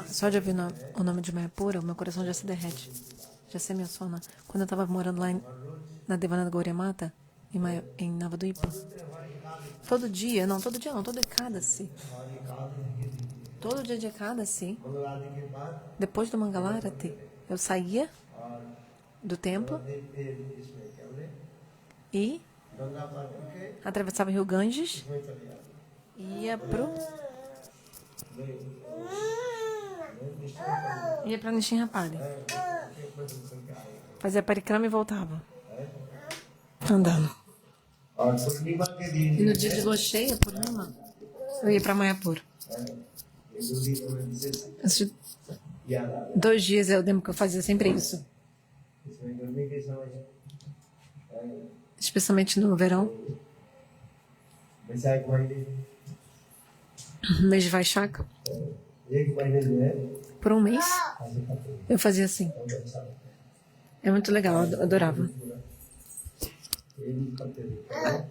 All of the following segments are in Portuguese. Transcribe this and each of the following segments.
Só de ouvir o nome de Mayapura, o meu coração já se derrete. Já se emociona. Quando eu estava morando lá na Devananda Gaudiya Mata, em Navadvipa, todo dia não, todo Ekadasi. Todo dia de Ekadasi, depois do Mangalarati, eu saía do templo e atravessava o rio Ganges e ia para Nishinrapali. Fazia parikrama e voltava andando. E no dia de lua cheia, Purnima, eu ia para Mayapur. 2 dias eu lembro que eu fazia sempre isso. Especialmente no verão. Mês de Vaishaka. Por um mês, eu fazia assim. É muito legal, eu adorava.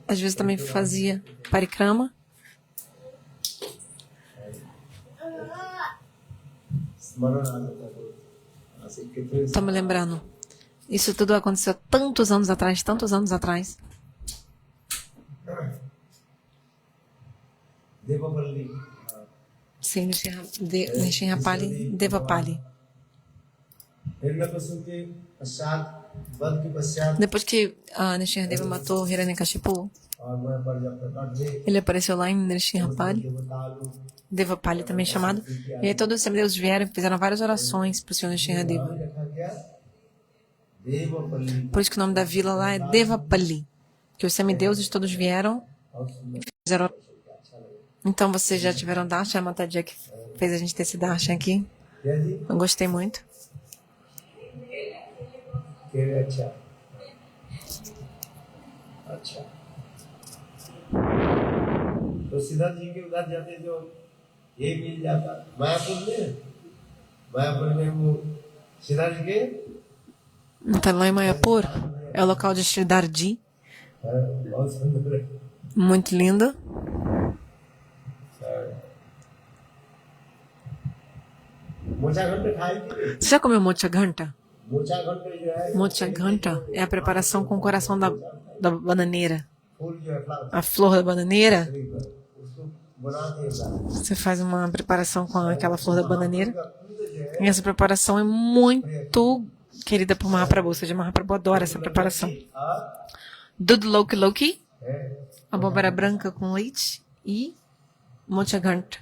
Às vezes também fazia parikrama. Estou me lembrando. Isso tudo aconteceu tantos anos atrás. Sim, Nishinrapali, Devapali. Depois que Nishinradeva matou Hiranyakashipu, ele apareceu lá em Nishinrapali, Devapali também chamado, e aí todos os semideuses vieram e fizeram várias orações para o Senhor Nishinradeva. Por isso que o nome da vila lá é Devapali, que os semideuses todos vieram e fizeram. Então vocês já tiveram darshan, a Mataji que fez a gente ter esse darshan aqui. Eu gostei muito. तो सिद्धार्थ जी के उधर जाते जो ये मिल जाता मायापुर में वो सिद्धार्थ जी के Então lá em Mayapur é o local de Sridarji. Muito lindo. Você já comeu mocha ghanta? Mocha ghanta é a preparação com o coração da bananeira. A flor da bananeira. Você faz uma preparação com aquela flor da bananeira. E essa preparação é muito querida por Mahaprabhu. Ou seja, Mahaprabhu adora essa preparação. Dud Loki Loki, abóbora branca com leite e mocha ghanta,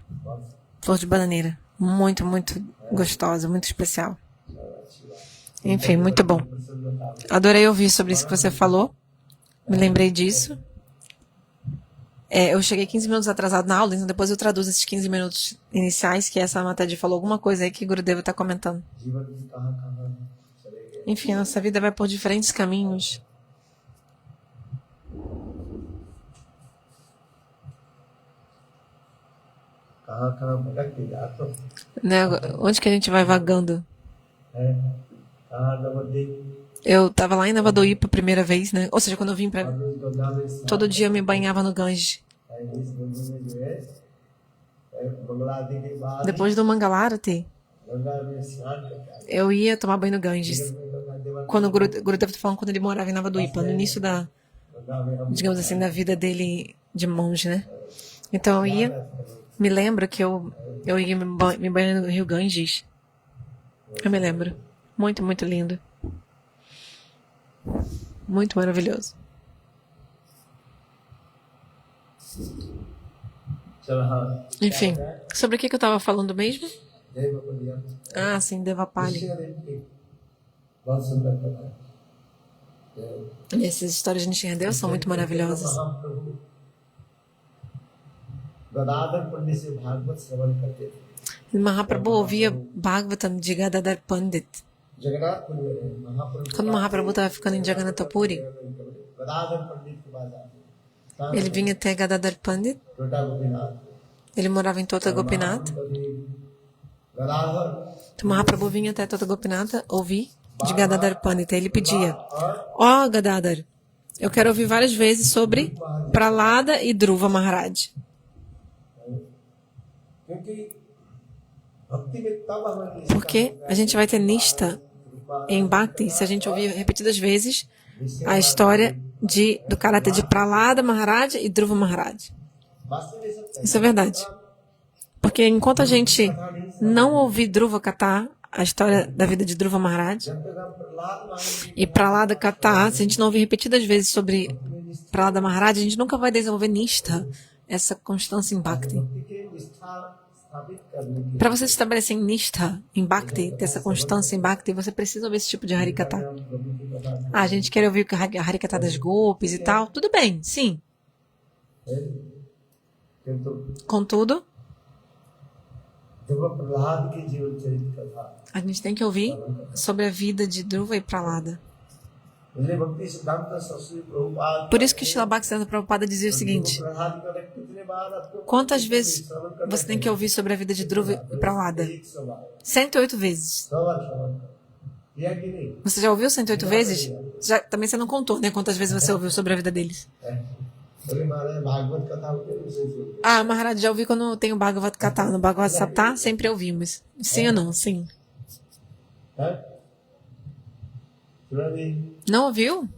flor de bananeira. Muito, muito gostosa, muito especial. Enfim, muito bom. Adorei ouvir sobre isso que você falou. Me lembrei disso. Eu cheguei 15 minutos atrasado na aula, então depois eu traduzo esses 15 minutos iniciais, que essa Mataji falou alguma coisa aí que Gurudeva está comentando. Enfim, a nossa vida vai por diferentes caminhos. Né? Onde que a gente vai vagando? Eu estava lá em Navadvipa a primeira vez, né? Ou seja, quando eu vim para... Todo dia eu me banhava no Ganges. Depois do Mangalarati, eu ia tomar banho no Ganges. Quando o Gurudeva está falando, quando ele morava em Navadvipa, no início da, digamos assim, da vida dele de monge, né? Então eu ia, me lembro que eu ia me banhar no rio Ganges. Eu me lembro. Muito, muito lindo. Muito maravilhoso. Enfim, sobre o que eu estava falando mesmo? Ah, sim, Devapali. E essas histórias de Nishinradeva são muito maravilhosas. Mahaprabhu ouvia Bhagavatam de Gadadhar Pandit. Quando Mahaprabhu estava ficando em Jagannath Puri, ele vinha até Gadadhar Pandit. Ele morava em Tota Gopinath. Então Mahaprabhu vinha até Tota Gopinath ouvir de Gadadhar Pandit. Ele pedia: ó Gadadhar, Eu quero ouvir várias vezes sobre Prahlada e Dhruva Maharaj. क्योंकि भक्ति में तब हमारी Porque a gente vai ter nista em Bhakti se a gente ouvir repetidas vezes a história do caráter de Prahlada Maharaj e Dhruva Maharaj. Isso é verdade. Porque enquanto a gente não ouvir Dhruva Katha, a história da vida de Dhruva Maharaj, e Prahlada Katha, se a gente não ouvir repetidas vezes sobre Prahlada Maharaj, a gente nunca vai desenvolver nista, essa constância em Bhakti. Para você se estabelecer em nista, em Bhakti, ter essa constância em Bhakti, você precisa ouvir esse tipo de Harikatha. A gente quer ouvir a Harikatha das Gopis e tal. Tudo bem, sim. Contudo, a gente tem que ouvir sobre a vida de Dhruva e Prahlada. Por isso que Srila Bhaktisiddhanta Prabhupada dizia o seguinte: quantas vezes você tem que ouvir sobre a vida de Dhruva e Prahlada? 108 vezes. Você já ouviu 108 vezes? Também você não contou, né? Quantas vezes você ouviu sobre a vida deles? Ah, Maharaj, já ouvi quando tem o Bhagavad Gita. No Bhagavad Gita sempre ouvimos. Sim ou não? Sim. Não ouviu?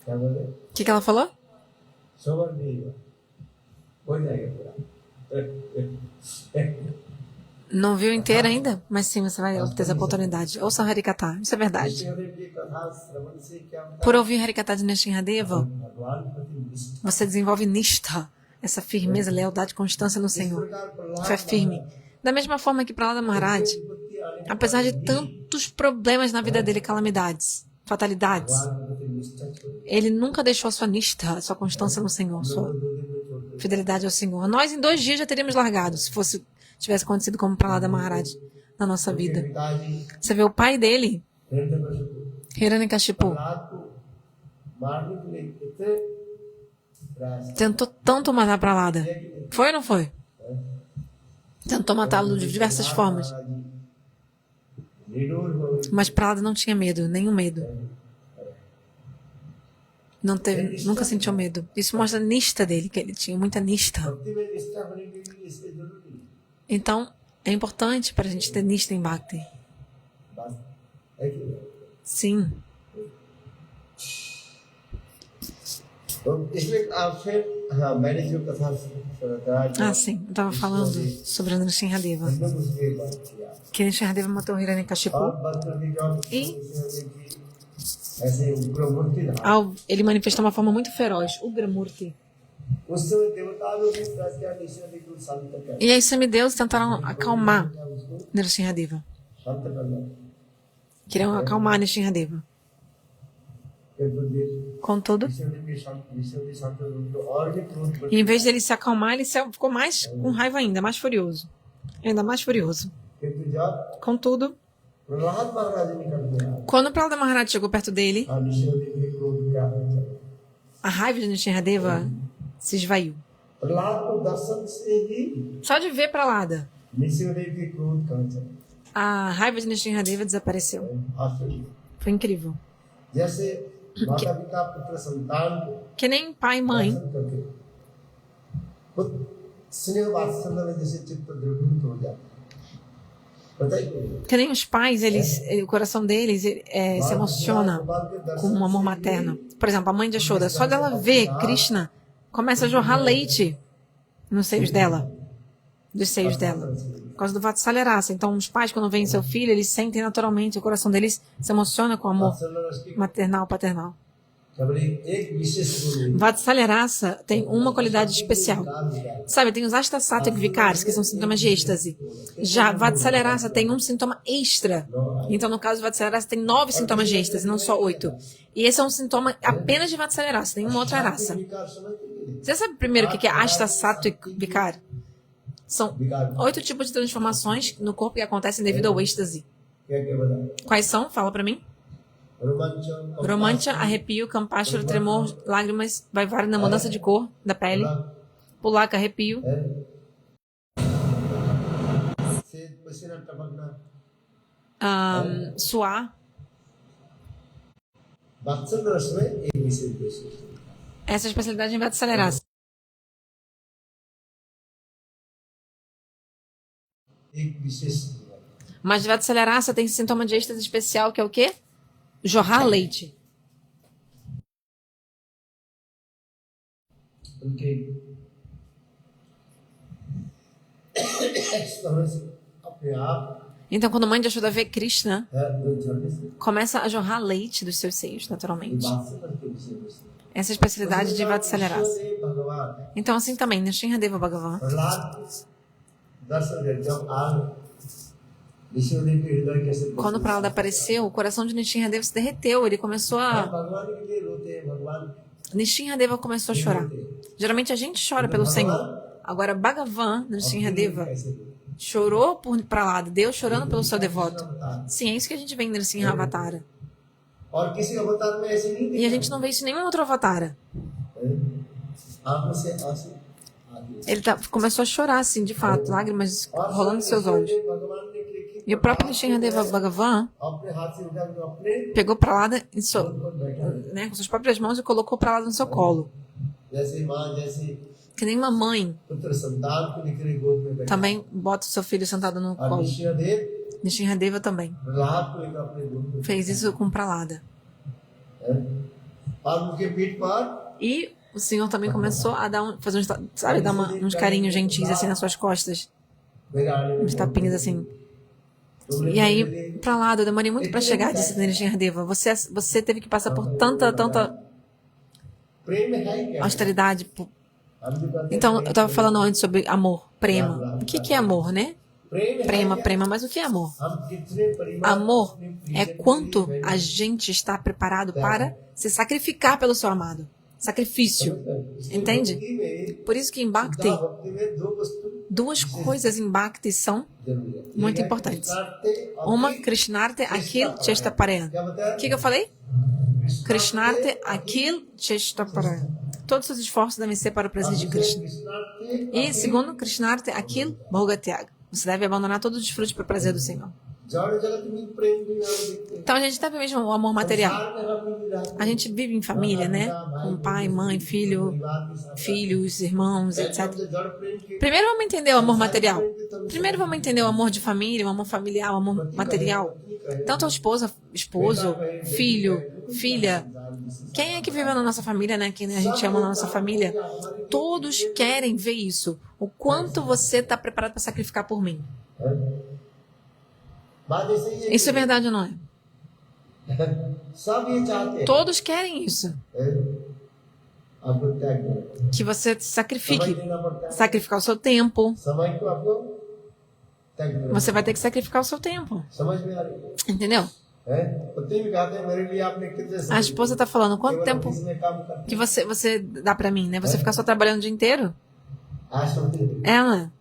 O que ela falou? Não viu inteira ainda? Mas sim, você vai ter essa oportunidade. Ouça Harikatha, isso é verdade. Por ouvir Harikatha de Nrsimhadeva, você desenvolve nistha, essa firmeza, lealdade, constância no Senhor. Fé firme. Da mesma forma que Prahlada Maharaj, apesar de tantos problemas na vida dele, calamidades, fatalidades, ele nunca deixou a sua nistha, a sua constância no Senhor, sua fidelidade ao Senhor. Nós, em 2 dias, já teríamos largado, se tivesse acontecido como Prahlada Maharaj na nossa vida. Você vê o pai dele, Hiranyakashipu, tentou tanto matar Prahlada. Foi ou não foi? Tentou matá-lo de diversas formas. Mas Prahlada não tinha medo, nenhum medo. Não teve, nunca sentiu medo. Isso mostra a nistha dele, que ele tinha muita nistha. Então, é importante para a gente ter nistha em Bhakti. Sim. Ah, sim. Eu estava falando sobre Nrsimhadeva. Que Nrsimhadeva matou Hiranyakashipu. E ele manifestou uma forma muito feroz, Ugramurti. E aí os semideus tentaram acalmar Nrsimhadeva. Queriam acalmar Nrsimhadeva. Contudo, em vez de ele se acalmar, ele ficou mais com raiva ainda, mais furioso. Ainda mais furioso. Contudo, quando Prahlada Maharaj chegou perto dele, a raiva de Nrsimhadeva se esvaiu. Só de ver Prahlada, a raiva de Nrsimhadeva desapareceu. Foi incrível. Que nem pai e mãe. Que nem os pais, o coração deles se emociona com um amor materno. Por exemplo, a mãe de Yashoda, só dela ver Krishna, começa a jorrar leite nos seios dela, dos seios dela, por causa do Vatsalya Rasa. Então, os pais, quando veem seu filho, eles sentem naturalmente, o coração deles se emociona com o amor maternal, paternal. Vatsalya Rasa tem uma qualidade especial. Sabe, tem os Ashtasattvic Vikaras, que são sintomas de êxtase. Já Vatsalya Rasa tem um sintoma extra. Então, no caso, Vatsalya Rasa tem 9 sintomas de êxtase, não só 8. E esse é um sintoma apenas de Vatsalya Rasa, tem uma outra raça. Você sabe primeiro o que é Ashtasattvic Vikar? São 8 tipos de transformações no corpo que acontecem devido ao êxtase. Quais são? Fala pra mim. Romancha, arrepio, campashra, tremor, lágrimas, vaivarana, mudança de cor da pele, pulaka, arrepio, suar, Vatsal रस में एक विशेष विशेष Essa é a especialidade em Vatsalerasa. एक विशेष Mas Vatsalerasa tem sintoma de êxtase especial, que é o quê? Jorrar leite. उनके इस तरह से अपने आप Então, quando a mãe de Yashoda vê Krishna, दो झरने से começa a jorrar leite dos seus seios, ये naturalmente. वात्सल के विषय में Essa é a especialidade de Vatsalerasa. ईश्वर भगवान Então, assim também, Nrsimhadeva Bhagavan, Prahlad दर्शन है जब आग ईश्वर के हृदय कैसे quando Prahlada apareceu, o coração de Nrsimhadeva se derreteu. Ele começou a... भगवान के लिए रोते हैं भगवान Nrsimhadeva começou a chorar. Geralmente a gente chora pelo Senhor. Agora, Bhagavan, Nrsimhadeva, chorou por Prahlada. Deus chorando pelo seu devoto. Sim, é isso que a gente vê em Nrsimha Avatara. और किसी अवतार में ऐसे नहीं E a gente não vê isso em nenhum outro Avatara. आंखों से आंसू आगे Ele começou a chorar, assim, de fato, lágrimas rolando dos seus olhos. भगवान ने लिखी E o próprio Nrsimhadeva Bhagavan अपने हाथ से उठा के अपने pegou Prahlada em बैठा né, com suas próprias mãos e colocou Prahlada no seu colo. जैसे माँ जैसे Que nem uma mãe पुत्र संतान को लेकर गोद में बैठा também bota o seu filho sentado no और colo. निश्चयदेव Nrsimhadeva também प्रहलाद को लेकर अपने गोद में fez isso com Prahlada. और उनके पीठ पर E o Senhor também começou a dar fazer uns, sabe, dar uns carinhos gentis assim nas suas costas, uns tapinhas assim. E aí, Prahlada, eu demorei muito para chegar, disse Nrsimhadeva. Você teve que passar por tanta प्रेम है क्या austeridade. हम जो कहते हैं Então, eu estava falando antes sobre amor, prema. O que é amor, né? Prema, mas o que é amor? हम कितने परिवार Amor é quanto a gente está preparado para se sacrificar pelo seu amado. Sacrifício. Entende? Por isso que em Bhakti, भक्ति में दो वस्तु duas coisas em Bhakti são जरूरी है muito importantes. और Uma, Krishnarte Akil Chestapareyan. क्या बताया O que eu falei? Krishnarte Akil Chestapareyan. Todos os esforços devem ser para o presídio de Krishna. E segundo, Krishnarte Akil Bhogatyag. Você deve abandonar todos os frutos para o prazer do Senhor. जड़ जगत में प्रेम भी हम देखते हैं Então a gente deve mesmo o amor material. संसार में हम भी रहते A gente vive em família, né? Com pai, mãe, filho, filhos, irmãos, हैं etc. जो जड़ प्रेम के Primeiro vamos entender o amor material. Primeiro vamos entender o amor de família, o amor familiar, o amor material. Tanto a esposa, esposo, filho, filha. Quem é que vive na nossa família, né? Quem a gente ama na nossa família. Todos querem ver isso. O quanto você está preparado para sacrificar por mim. बात ऐसे ही है Isso é verdade ou não é? सब ये चाहते हैं Todos querem isso. आपको त्याग देना पड़ता है Que você समय sacrifique. देना पड़ता है Sacrificar o seu tempo. समय को आपको त्याग देना Você vai ter que sacrificar o seu tempo. समझ में आ रही Entendeu? है पत्नी भी कहते हैं मेरे लिए आपने कितने A समय esposa está falando, quanto केवल tempo ऑफिस में काम करते que você dá pra mim, né? Você ficar só trabalhando o dia inteiro? आज होती है Ela.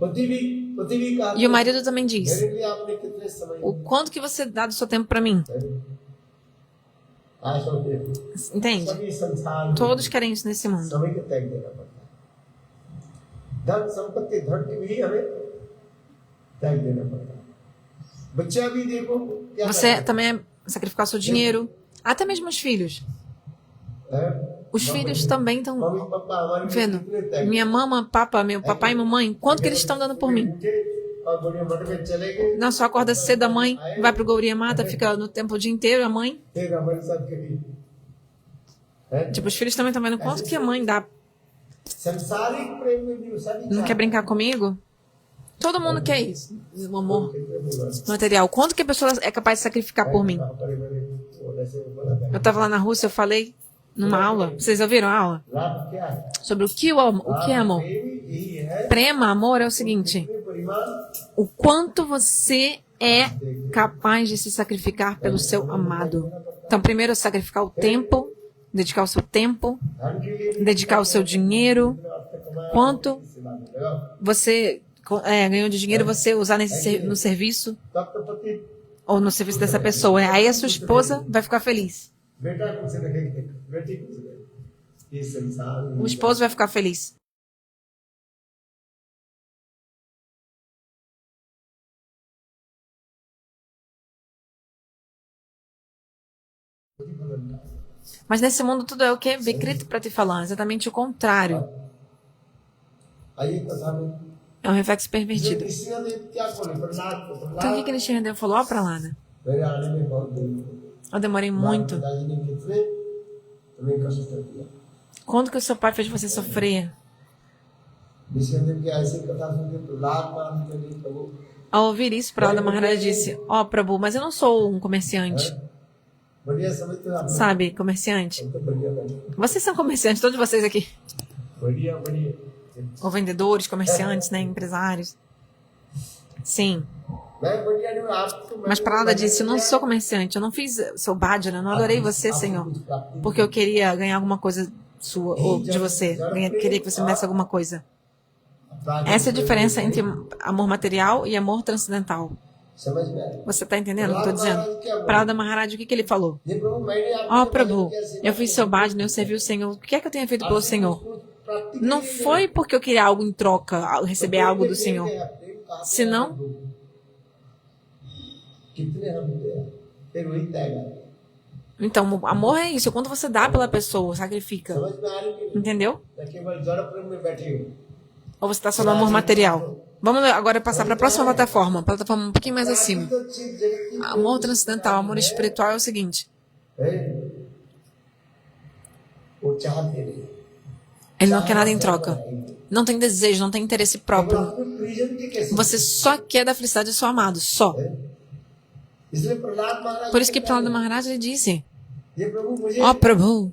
पति भी कहते E o marido também diz, मेरे लिए आपने कितने समय o quanto que você dá do seu tempo pra mim? आज होती है Entende? सभी संसार में Todos querem isso nesse mundo. समय को त्याग देना पड़ता है धन संपत्ति धन की भी हमें त्याग देना पड़ता है बच्चा भी देखो क्या Você também é sacrificar o seu dinheiro, até mesmo os filhos. Os filhos também estão mummy papa हमारे लिए vendo. कितने त्याग Minha mama, meu papai e mamãe, quanto que eles estão dando por mim? और बड़े मठ में चले गए Não, só acorda cedo a mãe, vai pro Gauriya Mata, fica no templo o dia inteiro, a mãe. फिर हमारे साथ कभी है Tipo, os filhos também estão vendo quanto que a mãe dá. संसारिक प्रेम में भी सभी Não quer brincar comigo? Todo mundo quer isso. O amor चाहते material. Quanto que a pessoa é capaz de sacrificar por mim? Eu tava lá na Rússia, eu falei numa aula. Vocês ouviram a aula? लाभ क्या है Sobre o que é amor. प्रेम यही है Prema, amor, é o seguinte. परिमाण O quanto você é capaz de se sacrificar pelo seu amado. Então, primeiro, sacrificar o tempo, dedicar o seu tempo, धन के लिए dedicar o seu dinheiro. Quanto सेवा में लगाओ você ganhou de dinheiro, você usar no serviço तब तो पति ou no serviço dessa pessoa. Aí a sua esposa vai ficar feliz. बेटा खुश रहेगी बेटी खुश रहेगी ये संसार में O esposo vai ficar feliz. Mas nesse mundo tudo é o que? Vikrita Pratifalan, exatamente o contrário. आइए कथा में É um reflexo pervertido. कृष्णदेव क्या बोले प्रहलाद को Então o que Krishna falou? Ó, Pralada, मेरे आने में बहुत देरी हो eu demorei muito. पिताजी ने कितने तुम्हें कष्ट दिया Quanto que o seu pai fez você sofrer? Krishnadeva की ऐसी कथा सुनकर प्रहलाद मान के लिए प्रभु Ao ouvir isso, Pralada Maharaj disse, ó, Prabhu, mas eu não sou um comerciante. बढ़िया समझते हो आप Sabe, comerciante? तो बढ़िया बढ़िया Vocês são comerciantes, todos vocês aqui. बढ़िया बढ़िया Ou vendedores, comerciantes, né, empresários. Sim. मैं बढ़िया नहीं हूँ, आप तो Mas Pralada disse, eu não sou comerciante, eu não fiz seu bhajana, eu não adorei você, Senhor, porque eu queria ganhar alguma coisa sua, ou de você, queria que você me desse alguma coisa. Essa é a diferença entre amor material e amor transcendental. समझ में आया Você está entendendo o que eu estou dizendo? Pralada Maharaj, o que ele falou? ये प्रभु मैंने Ó, आपको Prabhu, eu fiz seu bhajana, eu servi o Senhor, o que é que eu tenho feito pelo Senhor? Não foi porque eu queria algo em troca, receber algo do Senhor. Senão, कितने हम दे फिर वही तय कर então, o amor é isso, quando você dá pela pessoa, sacrifica. समझ में आ रही है Entendeu? कि केवल जड़ प्रेम में बैठे हो Ou você está só no amor material? Vamos agora passar para a próxima plataforma um pouquinho mais acima. तो चीज जगत की Amor transcendental, amor espiritual é o seguinte. है वो चाहते नहीं Ele não quer nada em troca. Não tem desejo, não tem interesse próprio. अपने प्रियजन के कैसे Você só quer da felicidade do seu amado, só. इसलिए प्रहलाद महाराज Por isso que Pralada Maharaj ele disse, ये प्रभु मुझे ó Prabhu,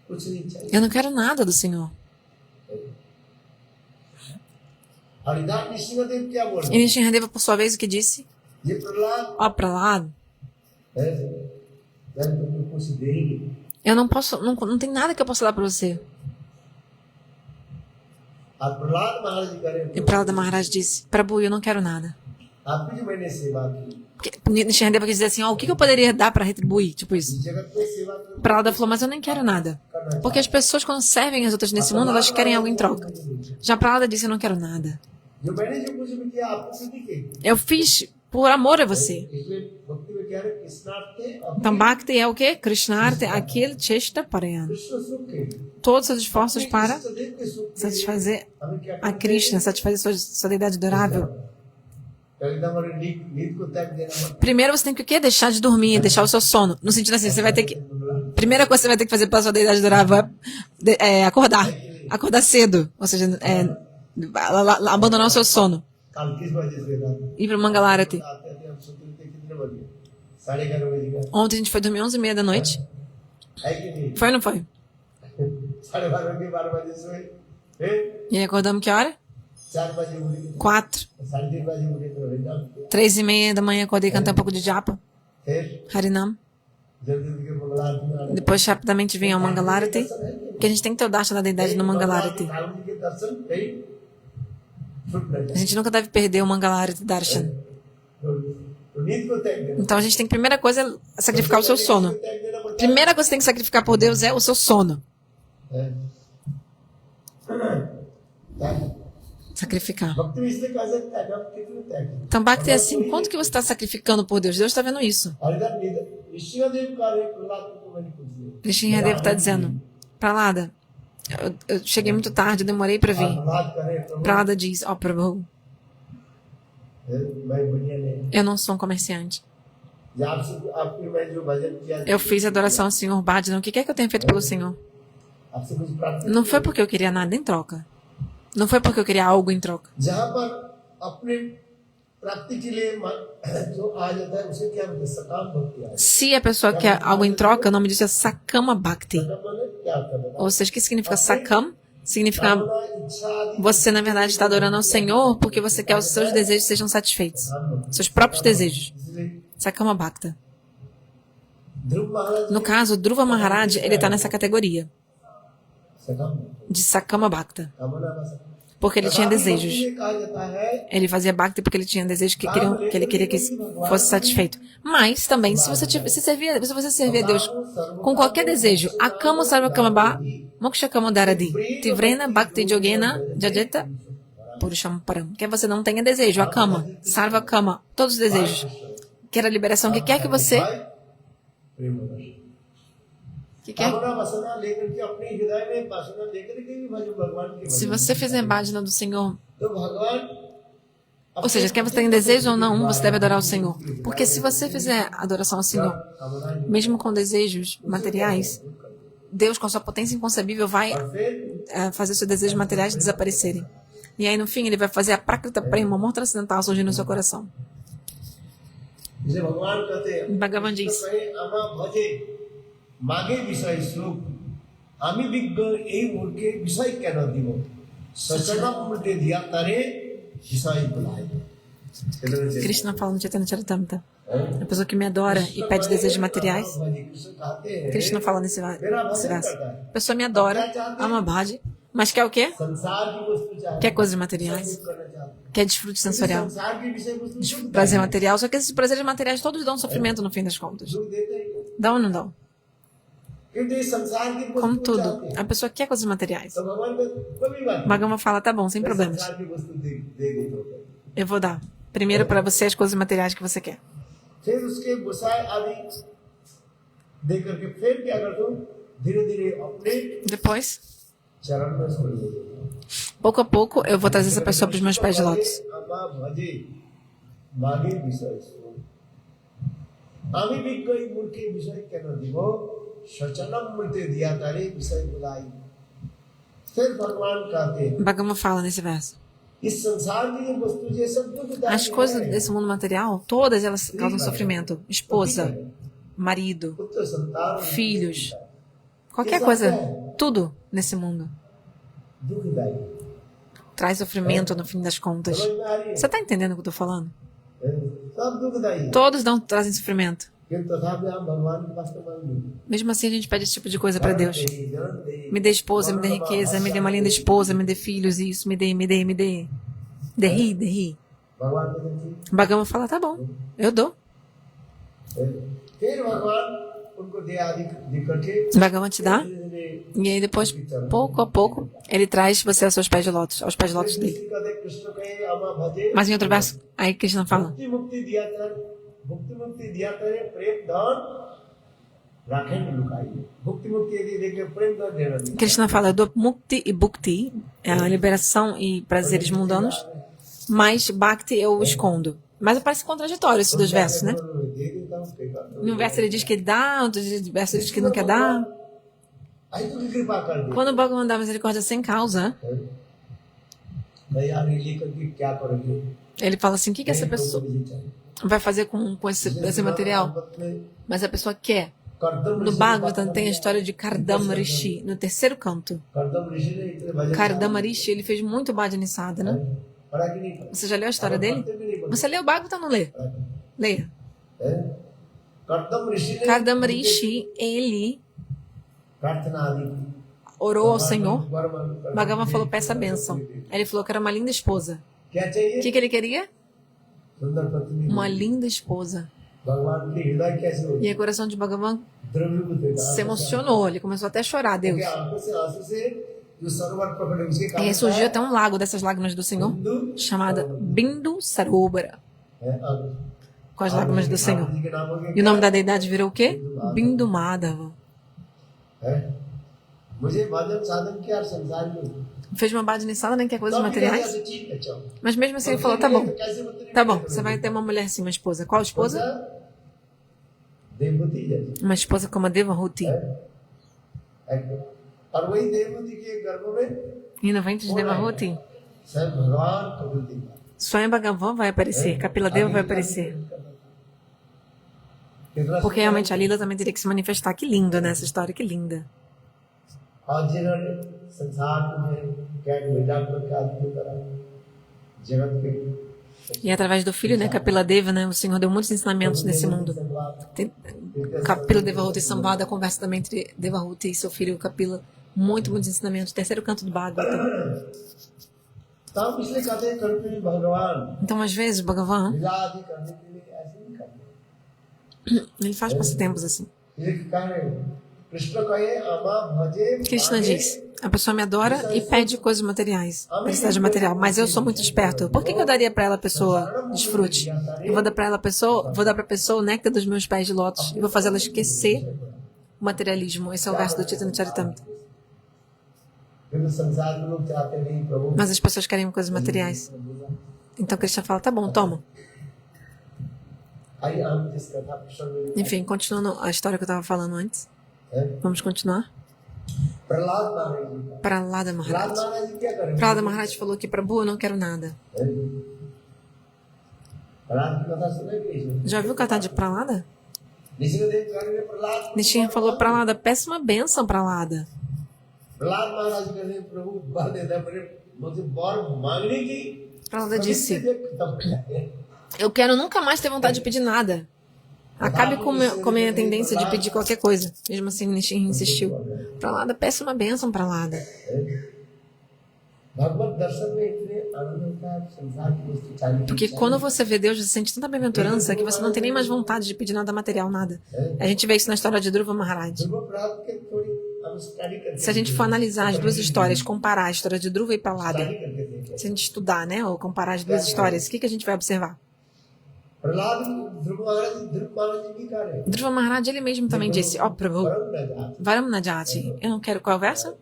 कुछ नहीं चाहिए eu não quero nada do Senhor. Haridas नृसिंहदेव क्या बोल E Nishinradeva, por sua vez, o que disse? ये प्रहलाद Ó Pralada, है मैं तुमको कुछ देंगे eu não posso, não tem nada que eu possa dar para você. आप प्रहलाद महाराज जी करें E Pralada Maharaj disse, Prabhu, eu não quero nada. आपकी जो मैंने सेवा की Porque Nishinradeva quis dizer assim, ó, o que eu poderia dar para retribuir? Tipo isso. इस जगत में सेवा करना Pralada falou, mas eu nem quero nada. Porque as pessoas, quando servem as outras nesse mundo, elas querem algo em troca. Já Pralada disse, eu não quero nada. जो मैंने जो कुछ भी किया आपको भी दिखे Eu fiz por amor a você. इसलिए भक्ति में कह रहे कृष्णार्थे Então, Bhakti é o quê? Krishnarte, aquele chesta parayana. Krishna सुख के Todos os esforços para सदैव के सुख के satisfazer हमें क्या a Krishna, satisfazer sua deidade adorável. पहले हमारे नींद को त्याग देना पड़ता Primeiro você tem que o quê? Deixar de dormir, deixar o seu sono. No sentido assim, você vai ter que... Primeira coisa que você vai ter que fazer pela sua deidade adorável é acordar. Acordar cedo. Ou seja, abandonar o seu sono. कल किस वजह से रात Ir para o Mangalarati. आते थे हम सोते थे कितने बजे 11:30 बजे का Ontem a gente foi dormir 11h30 da noite. है कि नहीं Foi ou não foi? 12:30 के 12 बजे सोए फिर E aí acordamos que hora? 4 बजे उठे 4. 3:30 बजे उठे तो हरिनाम किया 3h30 da manhã acordei e cantei um pouco de japa. फिर Harinam. जल्दी के मंगला आरती में Depois rapidamente vem ao Mangalarati. Que a gente tem que ter o darshan da deidade no Mangalarati. Thakur जी के दर्शन कहीं छूट न A जाए gente nunca deve perder o Mangalarati Darshan. तो नींद को त्याग देना Então a gente tem que, primeira coisa, é sacrificar o seu sono. त्याग देना पड़ता Primeira coisa que você tem que sacrificar por Deus é o seu sono. है Sacrificar. भक्ति में इसलिए कहा जाता है आप कितने त्याग दें? Então, Bhakti é assim, quanto que você está sacrificando por Deus? Deus está vendo isso. Haridas ऋषिदेव का प्रहलाद को मैंने पूछ लिया Krishnadeva está dizendo, Pralada, eu cheguei muito tarde, eu demorei para vir. Prahlad करे प्रभु Pralada diz, ó Prabhu, मैं बढ़िया नहीं eu não sou um comerciante. जब आपकी मैं जो भजन किया Eu fiz adoração ao Senhor Bhajana. O que é que eu tenho feito pelo Senhor? आपसे कुछ प्राप्त Não foi porque eu queria nada em troca. Não foi porque eu queria algo em troca. जहाँ पर अपने प्राप्ति के लिए जो आ जाता है उसे क्या बोलते हैं सकाम भक्ति आ Se a pessoa quer algo em troca, o nome disso é Sakama Bhakti. क्या करता है Ou seja, o que significa Sakam? Significa इच्छा आदि você, na verdade, está adorando ao Senhor porque você quer que os seus desejos sejam satisfeitos. Seus próprios desejos. इसलिए Sakama Bhakta. ध्रुव महाराज No caso, Dhruva Maharaj, ele está nessa categoria सकाम de Sakama Bhakta. कामना का सकाम Porque ele tinha desejos. इसलिए कहा जाता है Ele fazia Bhakti porque ele tinha desejos que ele queria que fosse satisfeito. Mas também, se você servir a Deus com qualquer desejo, Akama Sarva Kama Ba, Moksha Kama Daradi, Tivrena Bhakti Jogena Jajeta Purusham Param. Que você não tenha desejo, Akama, Sarva Kama, todos os desejos. Quer a liberação que quer que você प्रेम रस O que é? कामना वासना लेकर के अपने हृदय में वासना लेकर के भी भजो भगवान के Se भजन você fizer bhajana do Senhor, तो भगवान ou seja, quer você tenha desejo ou não, você deve adorar o Senhor. Porque se você fizer adoração ao Senhor, mesmo com desejos materiais, Deus, com a sua potência inconcebível, vai और फिर fazer seus desejos materiais desaparecerem. E aí, no fim, ele vai fazer a Prakrita Prema, amor transcendental, surgir no seu coração. जैसे भगवान कहते हैं Bhagavan diz, आमा भजे मागे विषय सुख आमी विज्ञ এই মূর্খে বিষয় কেন দিব সচরাম মূর্তে দিয়া তারে বিষয় বুলাই Krishna fala no Chaitanya Charitamrita, a pessoa que me adora e pede desejos materiais, Krishna fala nesse verso, a pessoa me adora, ama bhaja, mas quer o quê? संसार की वस्तु चाहे Quer coisas materiais, करना चाहते quer desfrute sensorial, संसार की विषय वस्तु सुख prazer material, só que esses prazeres materiais todos dão sofrimento no fim das contas. सुख देते हैं Dão ou não dão? क्योंकि ये संसार की Como वस्तु tudo, चाहते हैं a pessoa quer coisas materiais. तो भगवान को कोई बात नहीं Bhagavad fala, tá bom, sem problemas. संसार की वस्तु दे दो Eu vou dar. Primeiro para você as coisas materiais que você quer. फिर उसके गुस्साए आदि दे करके फिर क्या कर दो धीरे धीरे अपने Depois, चरण में छोड़ दो pouco a pouco, eu vou trazer essa pessoa para os meus pés de lótus. अम्मा भजे मागे विषय सुन আমি বিজ্ঞই মূর্খে বিষয় কেন দিব সচনম মূর্তে দিয়া তারে বিষয় বুলাই फिर भगवान कहते हैं Bhagavan fala nesse verso. इस संसार की जो वस्तु ये सब दुखदायी As coisas desse mundo material, todas elas causam sofrimento. Esposa, marido, पुत्र संतान filhos, qualquer coisa, tudo nesse mundo दुखदायी traz sofrimento no fim das contas. समझ में आ रही है Você está entendendo o que eu estou falando? सब दुखदायी है Todos trazem sofrimento. किंतु तथापि हम भगवान के पास तो मांगे Mesmo assim, a gente pede esse tipo de coisa para Deus. Me dê esposa, me dê riqueza, me dê uma linda esposa, me dê filhos, isso, me dê. Dê ri. भगवान को देखिए Bhagavan fala, tá bom, eu dou. फिर भगवान उनको दे आदि दे करके Bhagavan te dá, e aí depois, pouco a pouco, ele traz você aos seus pés de lótus, aos pés de lótus dele. Krishna कहे अमा भजे Mas em outro verso, aí Krishna fala, मुक्ति मुक्ति दिया करे प्रेम धन राखें लुकाइए मुक्ति मुक्ति यदि देखे प्रेम धन देना नहीं Krishna fala, eu dou mukti e bhukti, é a liberação e prazeres mundanos, mas bhakti eu escondo. Mas parece contraditório esses dois versos, né? दे देता हूँ स्वीकार करो Em um verso ele diz que ele dá, outro verso ele diz que não quer dar. आई तो कृपा कर दे Quando o Bhagavan dá misericórdia sem causa, मैं यार ये लेकर के क्या करोगे ele fala assim, o que essa pessoa vai fazer com esse material? Mas a pessoa quer. No Bhagavatam tem a história de Kardama Rishi, no terceiro canto. करदम ऋषि ने इतने भजन Kardama Rishi, ele fez muito bhajanisada, né? पढ़ा कि नहीं Você já leu a história dele? Você leu o Bhagavatam ou não lê? Leia. करदम ऋषि ने Kardama Rishi, ele प्रार्थना आदि की orou ao Senhor. Bhagavan falou, peça a bênção. Aí ele falou que era uma linda esposa. क्या O चाहिए que ele queria? सुंदर पत्नी Uma linda esposa. भगवान के हृदय कैसे हो E aí o coração de Bhagavan द्रव्यभूत है se emocionou. Ele começou até a chorar, Deus. आंसू से जो सरोवर प्रकट है उसके E कारण aí surgiu até um lago dessas lágrimas do Senhor, chamada Bindu Sarobara, com as lágrimas do Senhor. के नाम हो गया E o nome da deidade virou o quê? Bindu Madhava. है मुझे भजन साधन के और संसार में Fez uma bhajanisada, nem quer coisas तब भी कहते materiais. हैं, ठीक है चलो Mas mesmo assim ele falou, tá bom, você vai ter uma mulher assim, uma esposa. Qual esposa? Devabhuti जैसे Uma esposa como a Devahuti. और वही देवभूति के गर्भ में E no ventre de Devahuti, स्वयं भगवान कबूल देगा Swayam Bhagavan vai aparecer, Kapila Deva vai aparecer. कितना Porque realmente a Lila também teria que se manifestar. Que lindo, né? Essa história, que linda. और जिन्होंने संसार में कैट मिला करके आदमी की तरह जगत के E através do filho, né, Kapila Deva, né, o Senhor deu muitos ensinamentos nesse mundo. Tem, Kapila Devahuti e Samvada, a conversa também entre Devahuti e seu filho Kapila. Muitos ensinamentos. Terceiro canto do Bhagavatam. तब इसलिए कहते हैं कभी भगवान Então, às vezes, o Bhagavan, लीला आदि करने के लिए ऐसे नहीं करते ele faz passatempos assim. ये कारण है Krishna kahe ama bhaje Krishna diz, a pessoa me adora e pede coisas materiais, felicidade material, mas eu sou muito esperto. Por que eu daria para ela a pessoa desfrute? Eu vou dar para ela a pessoa, vou dar para a pessoa o néctar dos meus pés de lótus e vou fazer ela esquecer o materialismo. Esse é o verso do Chaitanya Charitamrita. Mas as pessoas querem coisas materiais. Então Krishna fala, tá bom, toma. Enfim, continuando a história que eu estava falando antes. Vamos continuar? Prahlada Maharaj. Prahlada Maharaj falou que Prabhu, eu não quero nada. Já viu o kata de Prahlada? Nishinha falou, Prahlada, peça uma bênção, Prahlada. Prahlada disse, eu quero nunca mais ter vontade de pedir nada. Acabe com a minha tendência de pedir qualquer coisa. Mesmo assim, Nishinha insistiu. Prahlada, peça uma bênção, Prahlada. Porque quando você vê Deus, você sente tanta bem-aventurança que você não tem nem mais vontade de pedir nada material, nada. A gente vê isso na história de Dhruva Maharaj. Se a gente for analisar as duas histórias, comparar a história de Dhruva e Prahlada, se a gente estudar, né, ou comparar as duas histórias, o que a gente vai observar? Dhruva Maharaj, ele mesmo também disse, ó, Prabhu, Varam Najati, eu não quero, qual é o verso?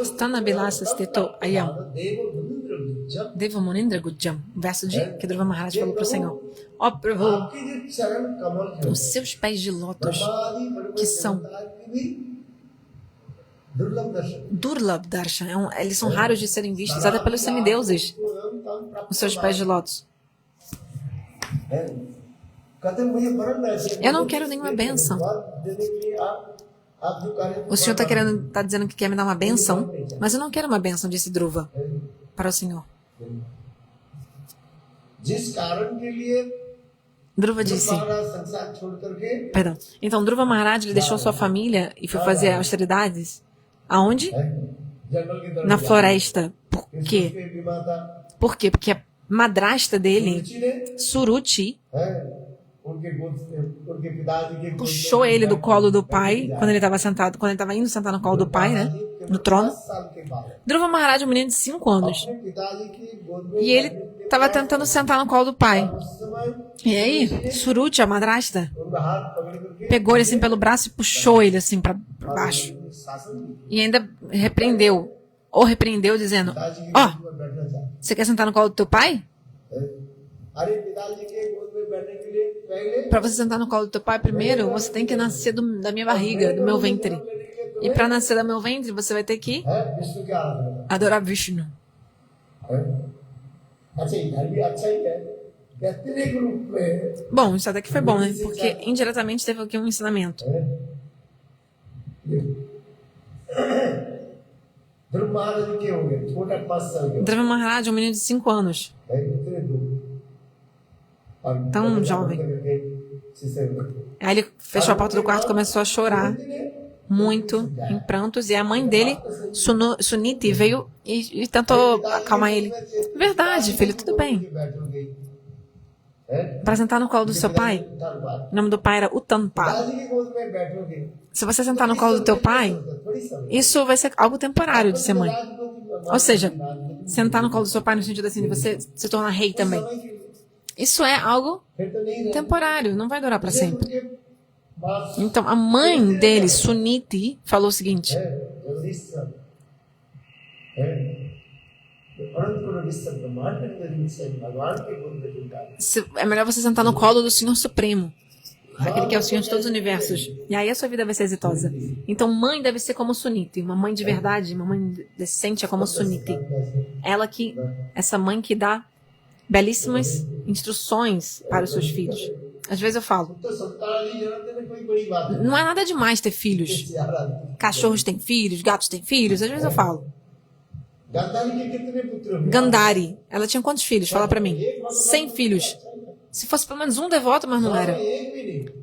Stanabilasa Steto Ayam Deva Munindra Gujjam, verso de que Dhruva Maharaj falou para o Senhor, ó Prabhu, os seus pés de lótus, que são Durlabh Darshan, eles são raros de serem vistos até pelos semideuses, os seus pés de lótus. Eu não quero nenhuma bênção. O Senhor está dizendo que quer me dar uma bênção, mas eu não quero uma bênção, disse Dhruva para o Senhor. Dhruva disse, perdão. Então Dhruva Maharaj, ele deixou sua família e foi fazer austeridades. Aonde? Na floresta. Por quê? Por quê? Porque a madrasta dele, Suruchi, puxou ele do colo do pai quando ele estava sentado, quando ele estava indo sentar no colo do pai, né, no trono. Dhruva Maharaj, um menino de 5 anos, e ele estava tentando sentar no colo do pai. E aí, Suruchi, a madrasta, pegou ele assim pelo braço e puxou ele assim para baixo. E ainda repreendeu, dizendo, ó, você quer sentar no colo do teu pai? Para você sentar no colo do teu pai, primeiro você tem que nascer da minha barriga, do meu ventre. E para nascer do meu ventre, você vai ter que adorar Vishnu. Bom, isso até que foi bom, né? Porque indiretamente teve aqui um ensinamento. Dhruva Maharaj é um menino de 5 anos. Tão jovem. Aí ele fechou a porta do quarto e começou a chorar muito, em prantos, e a mãe dele, Suniti, veio e tentou acalmar ele. Verdade, filho, tudo bem. Para sentar no colo do seu pai, o nome do pai era Uttanpad. Se você sentar no colo do teu pai, isso vai ser algo temporário de ser mãe. Ou seja, sentar no colo do seu pai no sentido assim, de você se tornar rei também. Isso é algo temporário, não vai durar para sempre. Então, a mãe dele, Suniti, falou o seguinte: é melhor você sentar no colo do Senhor Supremo, aquele que é o Senhor de todos os universos. E aí a sua vida vai ser exitosa. Então, mãe deve ser como Suniti. Uma mãe de verdade, uma mãe decente é como Suniti. Essa mãe que dá belíssimas instruções para os seus filhos. Às vezes eu falo, não é nada demais ter filhos. Cachorros têm filhos, gatos têm filhos. Às vezes eu falo. Gandhari, ela tinha quantos filhos? Fala pra mim. 100 filhos. Se fosse pelo menos um devoto, mas não era.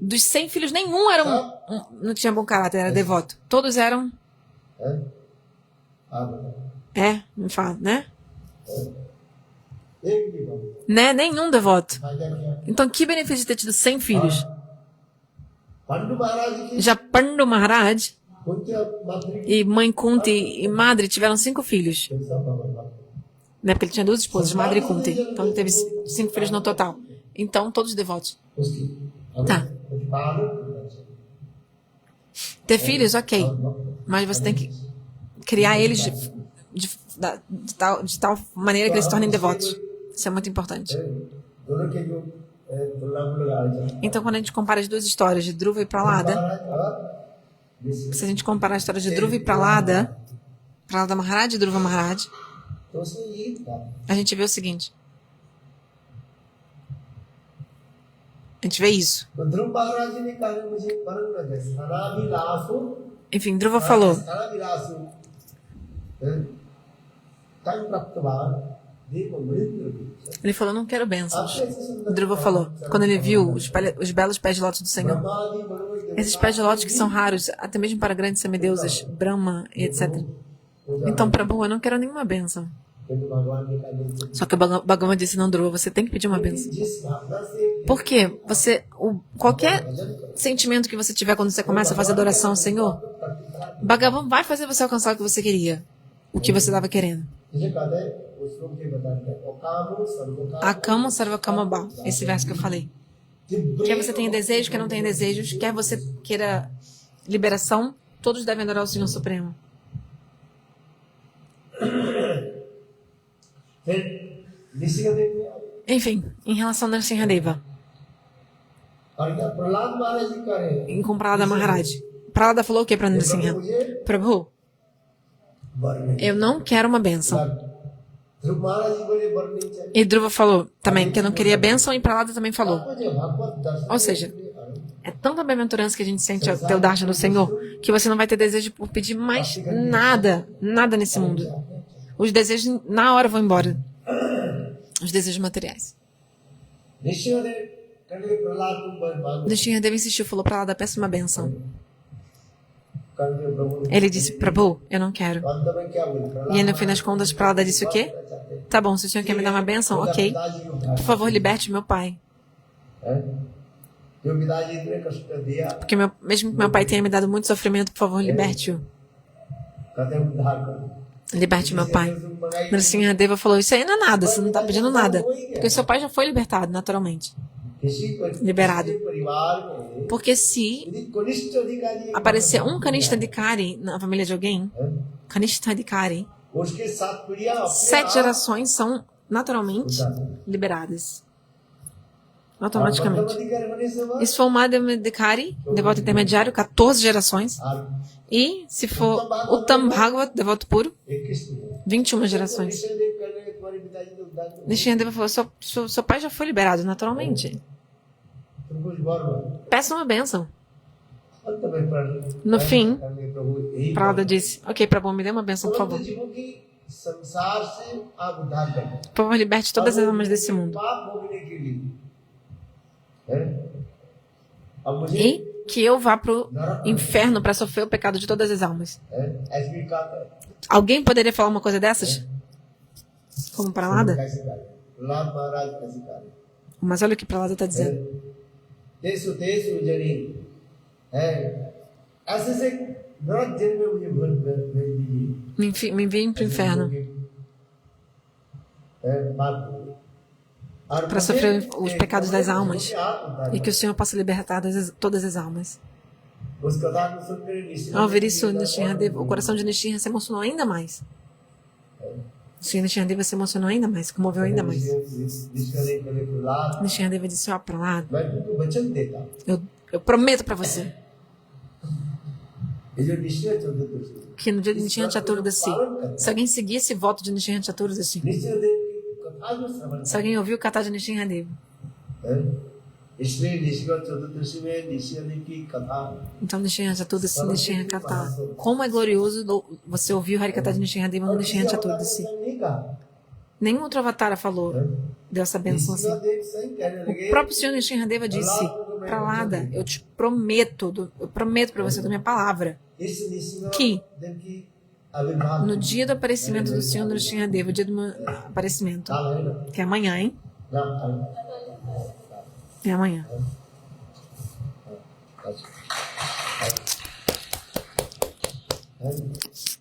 Dos 100 filhos, nenhum era não tinha bom caráter, era devoto. Todos eram... me fala, né? एक भी भक्त, Né? Nenhum devoto. फायदा क्या? Então, que benefício de ter tido 100 filhos? पांडु महाराज की Já Pandu Maharaj Kunti मातृ की e mãe Kunti e Madri tiveram 5 filhos. सब भगवान Né? Porque ele tinha 2 esposas, Madri e Kunti. Então, ele teve 5 filhos no total. Então, todos devotos. उसकी Tá. पालन करना चाहिए। Ter filhos, ok. Mas você tem que criar eles de tal maneira que eles se tornem devotos. Isso é muito importante. दोनों के जो तुलना में लगाया जाए Então, quando a gente compara as duas histórias de Dhruva e Pralada, se a gente comparar a história de Dhruva e Pralada Maharaj e Dhruva Maharaj, तो उसमें यही था a gente vê o seguinte. A gente vê isso. तो ध्रुव महाराज जी ने कहा मुझे परम न दे स्थानाभिलाषो Enfim, Dhruva falou. स्थानाभिलाषो तन प्राप्तवान देव मृत्यु Ele falou, não quero bênçãos. Dhruva falou, quando ele viu os belos pés de lótus do Senhor. ब्रह्मादि बड़े Esses pés de lótus que são raros, até mesmo para grandes semideuses, Brahma e etc. Então, Prabhu, eu não quero nenhuma bênção. किंतु भगवान ने कहा Só que o Bhagavan disse, não, Dhruva, você tem que pedir uma bênção. जिस भावना से Por quê? Qualquer sentimento que você tiver quando você começa a fazer adoração ao Senhor, Bhagavan vai fazer você alcançar o que você queria, o que você estava querendo. मुझे कहते हैं उस लोग के बताते हैं ओकामो सर्वोकाम Akama Sarvakama Bha, esse verso que eu falei. Quer você tenha desejos, quer não tenha desejos, quer você queira liberação, todos devem adorar o Senhor Supremo. फिर निशिगदेव में आए Enfim, em relação a Nrsimhadeva, और क्या प्रहलाद महाराज जी कह रहे हैं com Pralada Maharaj. Pralada falou o que para Nrsimha? मुझे Prabhu, वर नहीं eu não quero uma bênção. ध्रुव महाराज जी बोले वर नहीं चाहिए E Dhruva falou também que eu não queria bênção e Pralada também falou. मुझे भगवत दर्शन Ou seja, é tanta bem-aventurança que a gente sente ao ter o darshan do Senhor, que você não vai ter desejo por pedir mais nada, nada nesse mundo. Os desejos na hora vão embora. Os desejos materiais. निशिगदेव कहने प्रहलाद तुम वर मांगो Nrsimhadeva insistiu, falou para ela, peça uma bênção. कहने प्रभु Ele disse, Prabhu, eu não quero. अंत में क्या बोले Prahlad E aí, no fim das contas, Pralada disse o quê? Tá bom, se o Senhor quer me dar uma bênção, ok. पिताजी को उठाया Por favor, liberte meu pai. है? जो पिताजी इतने कष्ट दिया Porque mesmo que meu pai tenha me dado muito sofrimento, por favor, liberte-o. कहते हैं उद्धार करो Liberte meu pai. Nrsimhadeva falou, isso aí não é nada, você não está pedindo nada. Porque seu pai já foi libertado, naturalmente. Liberado. Porque se aparecer um Kanishta Adhikari na família de alguém, Kanishta Adhikari, 7 gerações são naturalmente liberadas. Automaticamente. E se for um Madhyama Adhikari, devoto intermediário, 14 gerações. E se for Uttam Bhagavat, devoto puro, 21 gerações. Nrsimhadeva falou, seu pai já foi liberado naturalmente. Peça uma bênção. No fim, Pralada disse, ok, Prabhu, me dê uma bênção, por favor. Por favor, liberte todas as almas desse mundo. E que eu vá para o inferno para sofrer o pecado de todas as almas. Alguém poderia falar uma coisa dessas? Como Pralada? Mas olha o que Pralada está dizendo. Me enviem para o inferno para sofrer os pecados das almas e que o Senhor possa libertar todas as almas. Ao ouvir isso, o coração de Nrsimha se emocionou ainda mais. O Senhor Nrsimhadeva se emocionou ainda mais, se comoveu ainda mais. Nrsimhadeva disse, ó, Pralada, eu prometo para você que no dia de Nishya Chaturdasi, se alguém seguir esse voto de Nishya Chaturdasi, se alguém ouviu o Katha de Nrsimhadeva, então Nishya Chaturdasi, Nishya Katha, como é glorioso você ouvir o Harikatha de Nrsimhadeva no Nishya Chaturdasi. Nenhum outro avatar falou, deu essa bênção assim. O próprio Senhor Nrsimhadeva disse, Pralada, eu te prometo, eu prometo para você da minha palavra, que आविर्भाव No dia do aparecimento do Senhor Nrsimhadeva, o dia do meu aparecimento, काल है ना que é amanhã, hein? Ram काल É amanhã.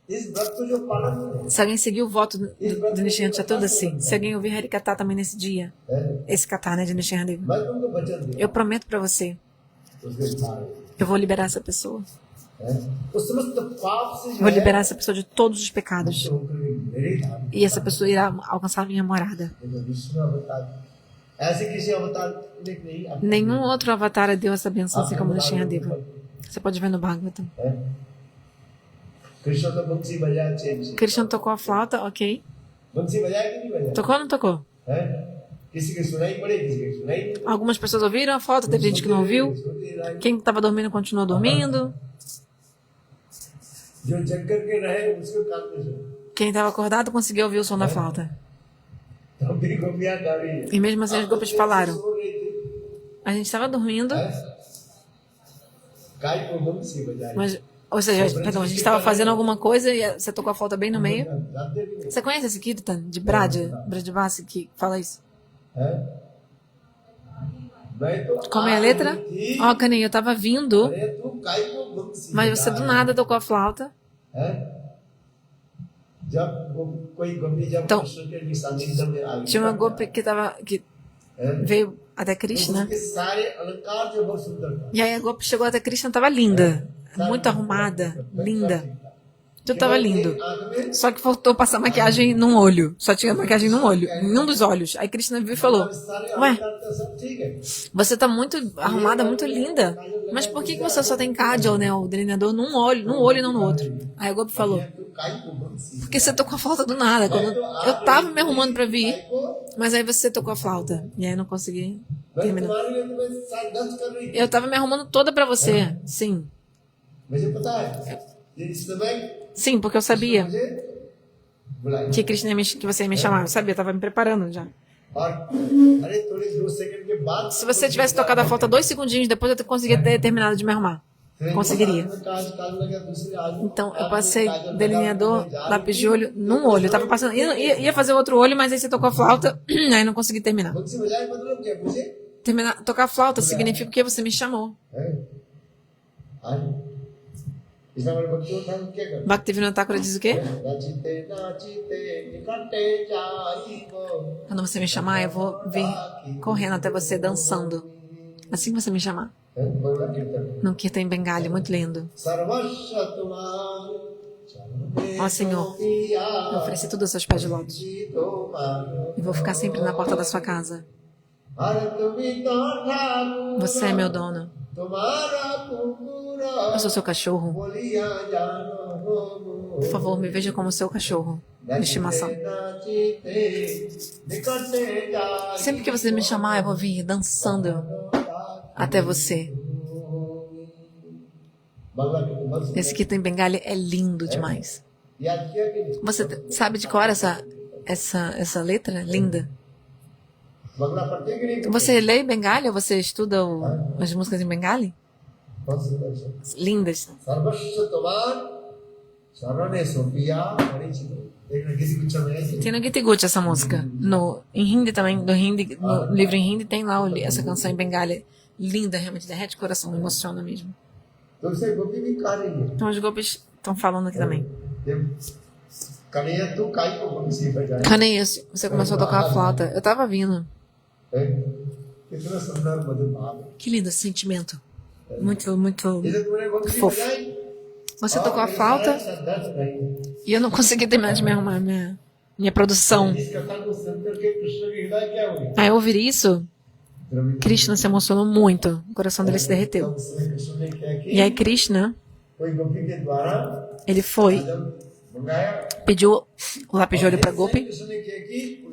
इस व्रत को जो पालन है Se alguém seguir o voto do Nishant Chaturdasi, se alguém ouvir Harikatha também nesse dia, esse Katha, né, de Nishantdeva, मैं तुमको वचन दे eu prometo pra você, उसके सारे eu vou liberar essa pessoa. उस समस्त पाप से जो Vou है liberar essa pessoa de todos os pecados. होकर मेरे धाम E essa pessoa irá alcançar a minha morada. Vishnu अवतार ऐसे किसी अवतार ने नहीं अब Nenhum outro avatar deu essa benção assim como Nishantdeva. Você pode ver no Bhagavatam. Krishna तो बंसी बजाया change Krishna tocou a flauta, ok. बंसी बजाया कि नहीं बजाया Tocou ou não tocou? है किसी के सुनाई पड़े किसी के सुनाई नहीं Algumas pessoas ouviram a flauta, teve gente que não ouviu. Quem estava dormindo continuou dormindo. जो जग करके रहे उसको कान में सुनो Quem estava acordado conseguiu ouvir o som da flauta. तब भी गोपियां गा रही है E mesmo assim as golpes falaram. सो रही थी A gente estava dormindo, गाय को बंसी बजाई mas, ou seja, perdão, a gente estava fazendo alguma coisa e você tocou a flauta bem no meio. जानते भी नहीं Você conhece esse Kirtan de Brajavasi que fala isso? है मैं तो Como é a आ letra? रही थी, Ó, Caninho, eu estava vindo, अरे तू गाय को बंसी mas você do बजा nada tocou a flauta. है जब कोई गोपी जब Então, कृष्ण के सानिध्य में आ Tinha uma golpe que है veio até Krishna. उसके सारे अलंकार जो बहुत सुंदर था E aí a golpe chegou até Krishna, estava linda. Muito arrumada, linda. Tudo estava lindo. आंख में Só que faltou passar maquiagem num olho. Só tinha maquiagem num olho, em um dos olhos. Aí Krishna viu e falou: सारे Ué, अलंकार तो सब ठीक है você tá muito arrumada, muito linda. Mas por que você só tem kajal, né? O delineador num olho e não no outro? Aí a golpe falou: तू गाय को बंसी Porque você tocou a flauta do nada. Quando eu tava me arrumando pra vir, mas aí você tocou a flauta. E aí eu não consegui मैं terminar. तुम्हारे लिए तुम्हें साथ डांस कर रही थी Eu tava me arrumando toda pra você. Sim. मुझे पता है ये इस समय Sim, porque eu sabia मुझे बुलाया que Krishna que você ia me chamar. Eu sabia, eu tava me preparando já. और अरे थोड़े 2 सेकंड के बाद Se você tivesse tocado a flauta 2 segundinhos depois, eu conseguiria ter terminado de me arrumar. Conseguiria. Então, eu passei delineador, lápis de olho num olho. Eu tava passando, ia fazer outro olho, mas aí você tocou a flauta, aí não consegui terminar. बंसी बजाए मतलब क्या मुझे Tocar a flauta significa que você me chamou. है आज इसमें हमारे बच्चों था क्या कर Bhaktivinoda Thakura diz o quê? नाचते नाचते निकटे जाइबो Quando você me chamar, eu vou vir correndo até você, dançando. Assim que você me chamar. भगवान कीर्तन Num Kirtan em Bengali, muito lindo. सर्वस्व तुम्हारे Ó Senhor, eu ofereci tudo aos seus pés de lótus. E vou ficar sempre na porta da sua casa. Você é meu dono. Eu sou seu cachorro. Por favor, me veja como seu cachorro de estimação. Sempre que você me chamar, eu vou vir dançando até você. Esse Kirtan em Bengali é lindo demais. Você sabe de cor essa letra? Linda. Você lê Bengali ou você estuda as músicas em Bengali? Lindas. Tem no Gita Gita essa música. Em hindi também, no livro em hindi tem lá essa canção em Bengali. Linda, realmente derrete o coração, emociona mesmo. Então os golpes estão falando aqui também. Kaneia, você começou a tocar a flauta. Eu tava vindo. Que lindo esse sentimento. Muito, muito fofo. Você tocou a flauta e eu não consegui terminar de me arrumar minha produção. Aí eu ouvir isso, Krishna se emocionou muito. O coração dele se derreteu. E aí Krishna, ele foi, pediu o lápis de olho para Gopi.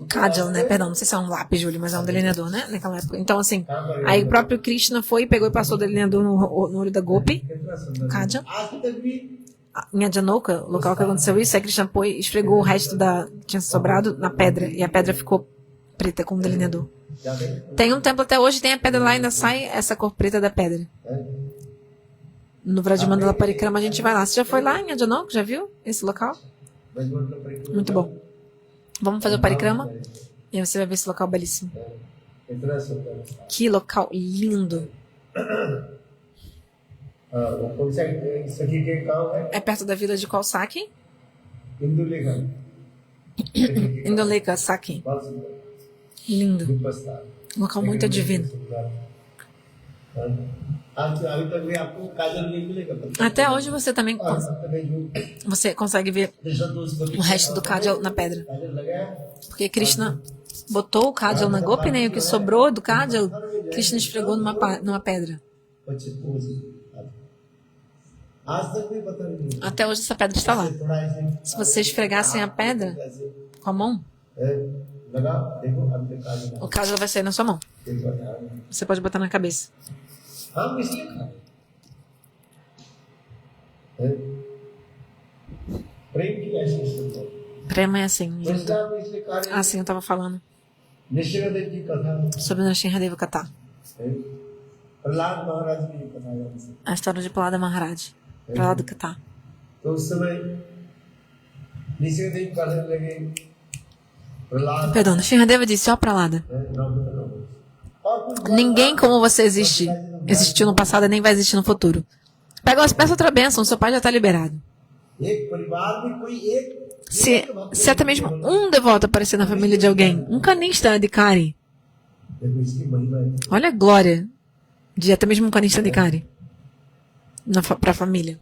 Kajal, né? Perdão, não sei se é um lápis de olho, mas é um delineador, né? Naquela época. Então, assim, aí o próprio Krishna foi, pegou e passou o delineador no olho da Gopi, Kajal. Em Adjanoka, o local que aconteceu isso, aí Krishna foi, esfregou o resto que tinha sobrado na pedra, e a pedra ficou preta com o delineador. Tem um templo até hoje, tem a pedra lá, ainda sai essa cor preta da pedra. No Vrajamandala Parikrama a gente vai lá. Você já foi lá em Adjanoka? Já viu esse local? Brajmandala Parikrama. Muito bom. Vamos fazer o parikrama? E aí você vai ver esse local belíssimo. Itna sundar sthan. Que local lindo. वो कौन सा सखी के गांव है? É perto da vila de qual Saki? Indulekha. Indoleka, Saki. बहुत सुंदर। Lindo. विपस्तान। Um local muito divino. आज अभी तक भी आपको काजल नहीं मिलेगा। Até hoje você também você consegue ver o resto do kajal na pedra. काजल लगाया Porque Krishna botou o kajal na gopina e o que sobrou do kajal, Krishna esfregou numa pedra. बच्चे पूछ आज तक भी पता नहीं Até hoje essa pedra está lá. थोड़ा ऐसे Se você esfregassem a pedra com a mão, लगा देखो अंदर काजल o kajal vai sair na sua mão. देखो Você pode botar na cabeça. हम इसलिए खाए प्रेम की ऐसी सुंदर Prema é assim, lindo. वैष्णव इसलिए कार्य Assim eu estava falando निश्चित जी कथा sobre Nrsimhadeva Katha. प्रहलाद महाराज की कथा है हमसे A história de Prahlada Maharaj. Prahlada Katha. तो उस समय निश्चित जी करने लगे प्रहलाद Perdão, Nrsimhadeva disse, ó Prahlada, और कुछ ninguém como você existiu no passado e nem vai existir no futuro. Peça outra bênção, seu pai já está liberado. एक परिवार में कोई एक Se até mesmo um devoto aparecer na família de alguém, um canista adhikari, देखो इसकी महिमा है olha a glória de até mesmo um canista adhikari para a família.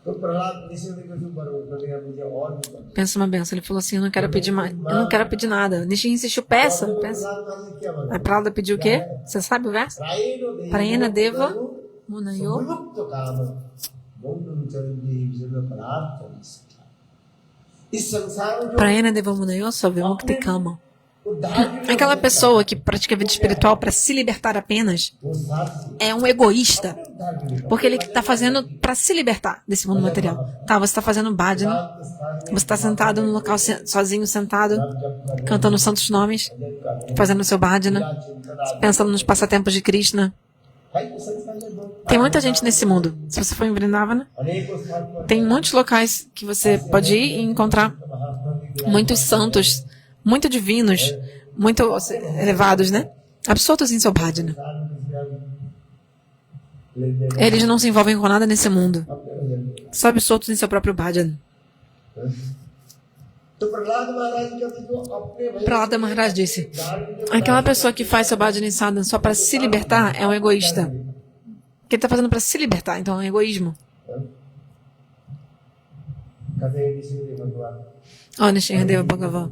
तो प्रहलाद निश्चित जी को ऊपर मुझे और भी करना। Pensa uma benção. Ele falou assim, eu não quero pedir mais, eu não quero pedir nada. Nishin insistiu, peça. Prahlad महाराज ने क्या बोला A Prahlada pediu o quê? Você sabe o verso? Prayena Deva Munayo विमुक्त काम गौतम चरण जी जगह पदार्थ इस संसार में जो Prayena Deva Munayo Savimukti Kama. उद्धार की Aquela pessoa que pratica vida espiritual para se libertar apenas वो साथ é um egoísta. उद्धार के लिए Porque ele está fazendo para se libertar desse mundo material. Tá, você está fazendo bhajana, você está sentado no local sozinho, sentado, cantando santos nomes, fazendo seu bhajana, pensando nos passatempos de Krishna. Tem muita gente nesse mundo. Se você for em Vrindavana, अनेकों स्थान पर tem muitos locais que você pode ir e encontrar muitos santos, muito divinos, muito elevados, né? Absortos em seu bhajana. Eles não se envolvem com nada nesse mundo. Só absortos em seu próprio bhajana. तो प्रहलाद महाराज क्या थे जो अपने भय Prahlada Maharaj disse, aquela pessoa que faz seu bhajana e sadhana só para se libertar é um egoísta. Que ele está fazendo para se libertar, então é um egoísmo. कहते हैं किसी ने भगवान Ó, Nrsimhadeva Bhagavan,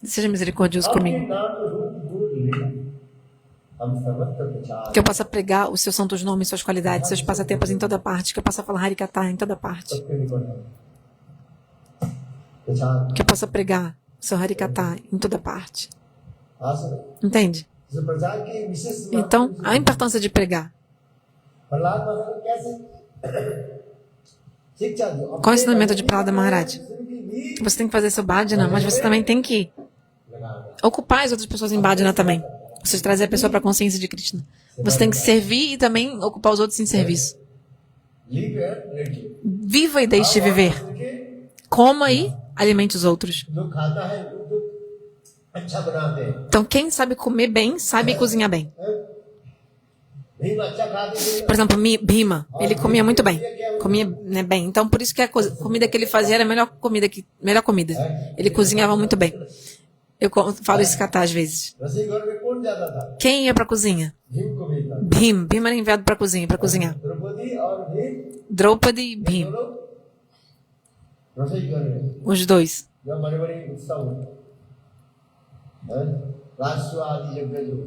seja misericordioso अपने comigo. नाम रूप गुण लेकर हम सर्वत्र प्रचार Que eu possa pregar os seus santos nomes, suas qualidades, seus passatempos em toda parte. Que eu possa falar Harikatha em toda parte. सबके निकट है प्रचार Que eu possa pregar o seu Harikatha em toda parte. आसन Entende? इस प्रचार की विशेष Então, a importância de pregar. Prahlad महाराज ने कैसे शिक्षा दी Qual é o ensinamento de Prahlada Maharaj? Que você tem que fazer seu bhajana, mas você também tem que ocupar as outras pessoas em bhajana também. Você trazer a pessoa para a consciência de Krishna. Você tem que servir e também ocupar os outros em serviço. लीप है लड़की Viva e deixe de viver. Coma e alimente os outros. जो खाता है वो अच्छा बनाते हैं Então, quem sabe comer bem, sabe cozinhar bem. Bhim अच्छा खाते थे Por exemplo, Bhima, ele comia muito bem. Comia, né, bem. Então, por isso que a comida que ele fazia era a melhor comida. Ele cozinhava muito bem. Eu falo esse kata às vezes. रसोई घर में कौन जाता था Quem ia para a cozinha? Bhim को भेजता Bhima era enviado para a cozinha, para cozinhar. Draupadi और Bhim Draupadi e Bhim, दोनों रसोई घर में os dois. जब बड़े बड़े उत्सव होते हैं राष्ट्र आदि यज्ञ जो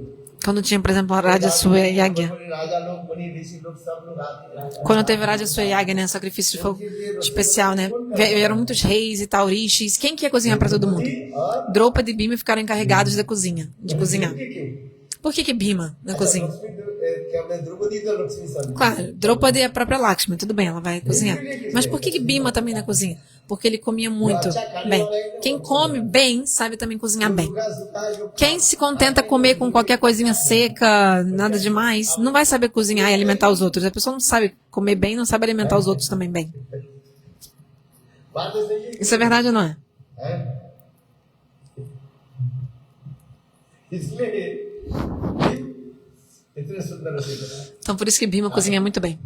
Quando tinha, por exemplo, a Rajasuya Yagya. बड़े राजा लोग बनी ऋषि लोग सब लोग आते हैं Quando teve a Rajasuya Yagya, né, sacrifício de fogo especial, né? Vieram muitos reis e tal, rishis. Quem que ia cozinhar para todo mundo? और Draupadi e Bhima ficaram encarregados da cozinha, de cozinhar. क्यों Por que Bhima na cozinha? क्या मैं द्रौपदी तो लक्ष्मी सब Claro, Draupadi é a própria Lakshmi, tudo bem, ela vai cozinhar. Mas por que Bhima também na cozinha? Porque ele comia muito bem. Quem come bem, sabe também cozinhar bem. Quem se contenta comer com qualquer coisinha seca, nada demais, não vai saber cozinhar e alimentar os outros. A pessoa não sabe comer bem, não sabe alimentar os outros também bem. बात है सही है Isso é verdade ou não é? हैं? इसलिए भीम इतने सुंदर रसोई बनाए Então, por isso que Bhima cozinha muito bem.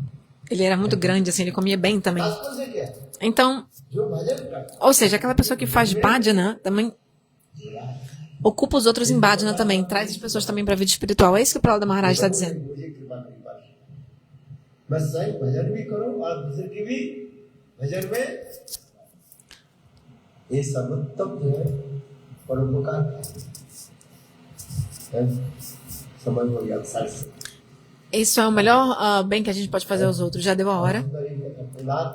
Ele era muito grande, assim, ele comia bem também. शास्त्र से क्या है? Então, जो भजन करता ou seja, aquela pessoa que faz bhajana também ocupa os outros em bhajana também, traz as pessoas também para a vida espiritual. É isso que o Prahlada Maharaj está dizendo. मुझे कृपा कृपा मैं स्वयं भजन भी करूं और दूसरे की भी भजन में ये सर्वोत्तम जो है परोपकार है समझ हो गया सारी Isso é o melhor bem que a gente pode fazer aos outros. Já deu a hora.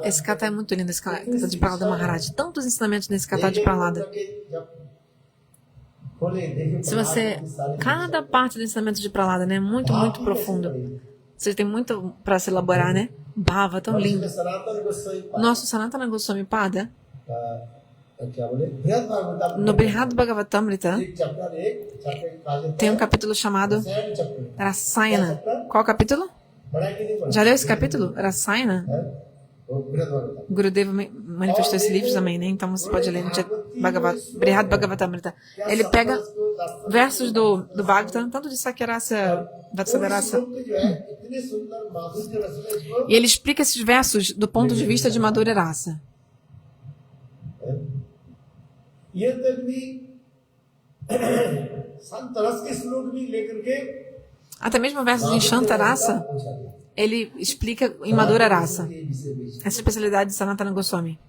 Esse kata é muito lindo, esse kata de Prahlada Maharaj. Tantos ensinamentos nesse kata de Prahlada. Se você... Cada parte do ensinamento de Prahlada, né? Muito, muito profundo. Você tem muito para se elaborar, né? Bhava, tão lindo. Nosso Sanatana Goswami Pada, no Brihad Bhagavatamrita, tem um capítulo chamado Rasayana. Qual capítulo? Já leu esse capítulo? Rasayana? Gurudeva manifestou esse livro também, né? Então você pode ler no Brihad Bhagavatamrita. Ele pega versos do Bhagavatam, tanto de Sakyarasa, Vatsadarasa, e ele explica esses versos do ponto de vista de Madhurya Rasa. Até mesmo versos em Shantarasa, ele explica em Madhurya Rasa. Essa especialidade de Sanatana Goswami.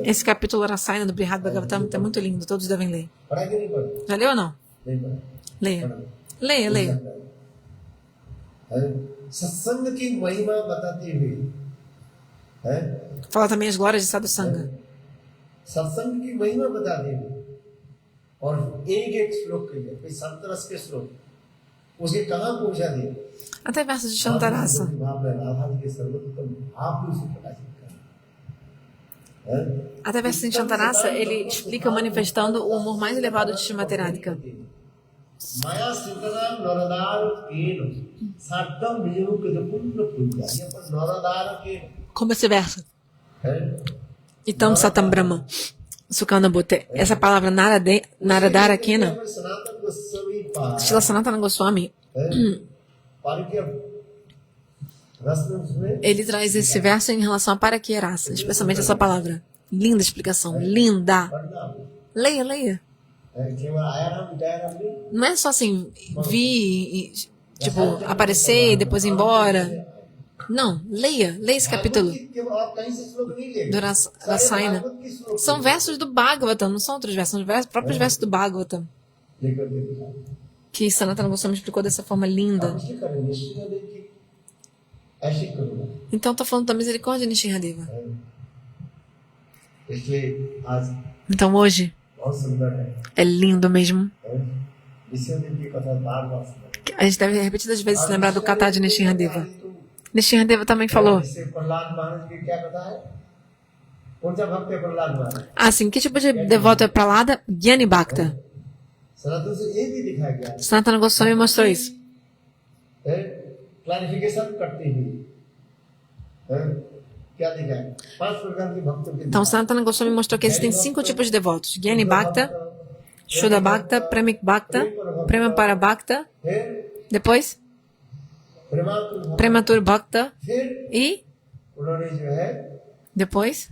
Esse capítulo Rasayana do Brihad Bhagavatam é muito lindo, todos devem ler. Já leu ou não? Leia. Leia, leia. Fala também as glórias de Sadhu Sangha. Até versos de Shantarasa. Até versos de Shantarasa, ele explica manifestando o humor mais elevado de Srimati Radhika. Como esse verso. Itam Satam Brahma. Sukana Bhute. Essa palavra Naradara Kena. Srila Sanatana Goswami. Ele traz esse verso em relação a Parakyarasa, especialmente essa palavra. Linda explicação. Linda. Leia, leia. Não é só assim, vir, tipo, aparecer e depois ir embora. Não, leia esse capítulo do Rasayana. São versos do Bhagavatam, não são outros versos, são os próprios versos do Bhagavatam. Que Sanatana Goswami explicou dessa forma linda. Então está falando da misericórdia de Nrsimhadeva. Então hoje é lindo mesmo. A gente deve repetidas vezes se lembrar do Kata de Nrsimhadeva. Nrsimhadeva também falou. Assim, que tipo de devoto é Prahlada? Gyani Bhakta. Sanatana Goswami mostrou isso. Então, Sanatana Goswami mostrou que existem 5 tipos de devotos: Gyani Bhakta, Shuddha Bhakta, Premik Bhakta, Premapara Bhakta, depois Prematur Bhakta e depois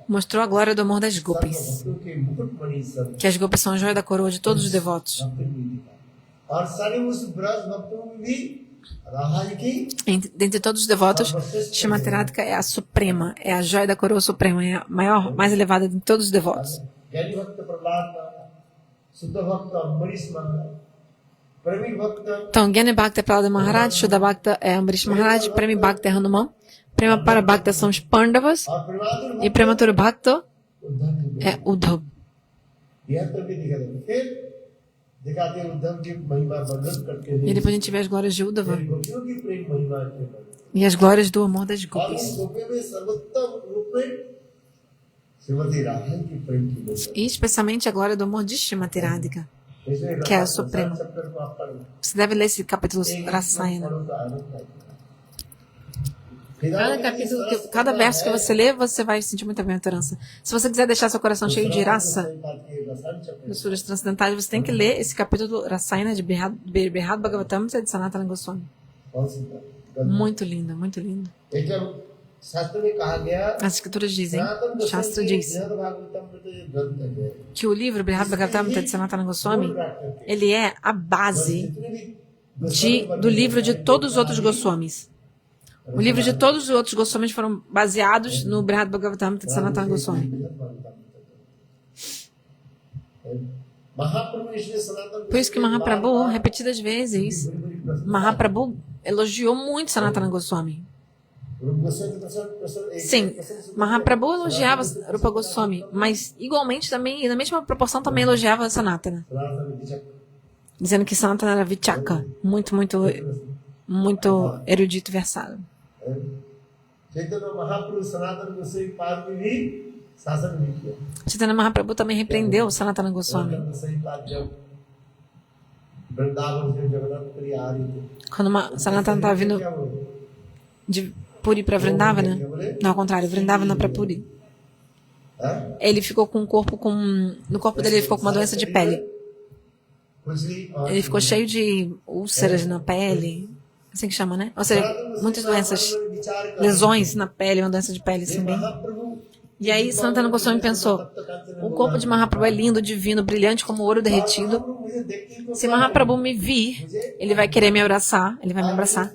mostrou a glória do amor das gopis, que as gopis são a joia da coroa de todos os devotos. Dentre todos os devotos, Srimati Radhika é a suprema, é a joia da coroa suprema, é a maior, mais elevada de todos os devotos. Então, Gyani Bhakta é Prahlada Maharaj, Shuddha Bhakta é Ambarish Maharaj, Premi Bhakta é Hanuman, Premapara Bhakta são os Pandavas e Prematura Bhakta é Uddhav. E depois a gente vê as glórias de Uddhava e as glórias do amor das gopis. E especialmente a glória do amor de Srimati Radhika. इसलिए que é o Supremo. Chapter को आप पढ़ो Você deve ler esse capítulo Rasayana. पढ़ो तो आनंद आएगा। Cada capítulo, cada verso que você lê, você vai sentir muita bem-aventurança. Se você quiser deixar seu coração cheio de raça, nos suras transcendentais, você tem que ler esse capítulo Rasayana de Brihad Bhagavatam de Sanatana Goswami. Muito lindo, muito lindo. शास्त्र में कहा गया As escrituras dizem, o Shastra diz, que o livro Brihad Bhagavatam de Sanatana Goswami, ele é a base do livro de todos os outros Goswamis. O livro de todos os outros Goswamis foram baseados no Brihad Bhagavatam de Sanatana Goswami. Por isso que Mahaprabhu, repetidas vezes, Mahaprabhu elogiou muito Sanatana Goswami. Sim, Mahaprabhu elogiava Rupa Goswami, mas igualmente também, e na mesma proporção, também elogiava Sanatana, dizendo que Sanatana era vichaka, muito erudito e versado. Chaitanya Mahaprabhu também repreendeu Sanatana Goswami. Quando Sanatana estava vindo de Puri para Vrindavana, não, ao contrário, Vrindavana para Puri, ele ficou com um corpo no corpo dele ele ficou com uma doença de pele. Ele ficou cheio de úlceras na pele, assim que chama, né? Ou seja, muitas doenças, lesões na pele, uma doença de pele, assim, bem. E aí Sanatana Goswami pensou, o corpo de Mahaprabhu é lindo, divino, brilhante como ouro derretido. Se Mahaprabhu me vir, ele vai querer me abraçar, ele vai me abraçar.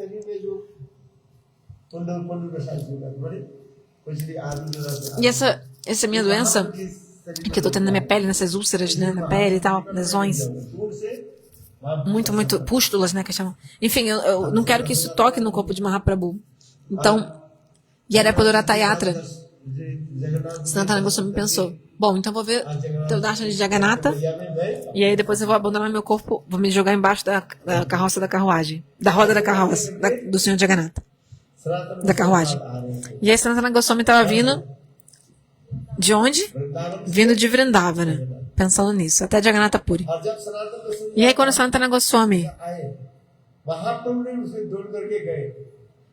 E essa minha doença, que eu estou tendo na minha pele, nessas úlceras, né, na pele e tal, lesões, muito, pústulas, né, que chamam. Enfim, eu não quero que isso toque no corpo de Mahaprabhu. Então, e era Padurata Yatra. Sanatana Goswami pensou, bom, então vou ver teu darshan de Jagannatha, e aí depois eu vou abandonar meu corpo, vou me jogar embaixo da carroça da carruagem, da roda da carroça, do Senhor Jagannatha, da carruagem. E aí Sanatana Goswami estava vindo de onde? Vindo de Vrindavana, pensando nisso, até Jagannatha Puri. E aí quando Sanatana Goswami,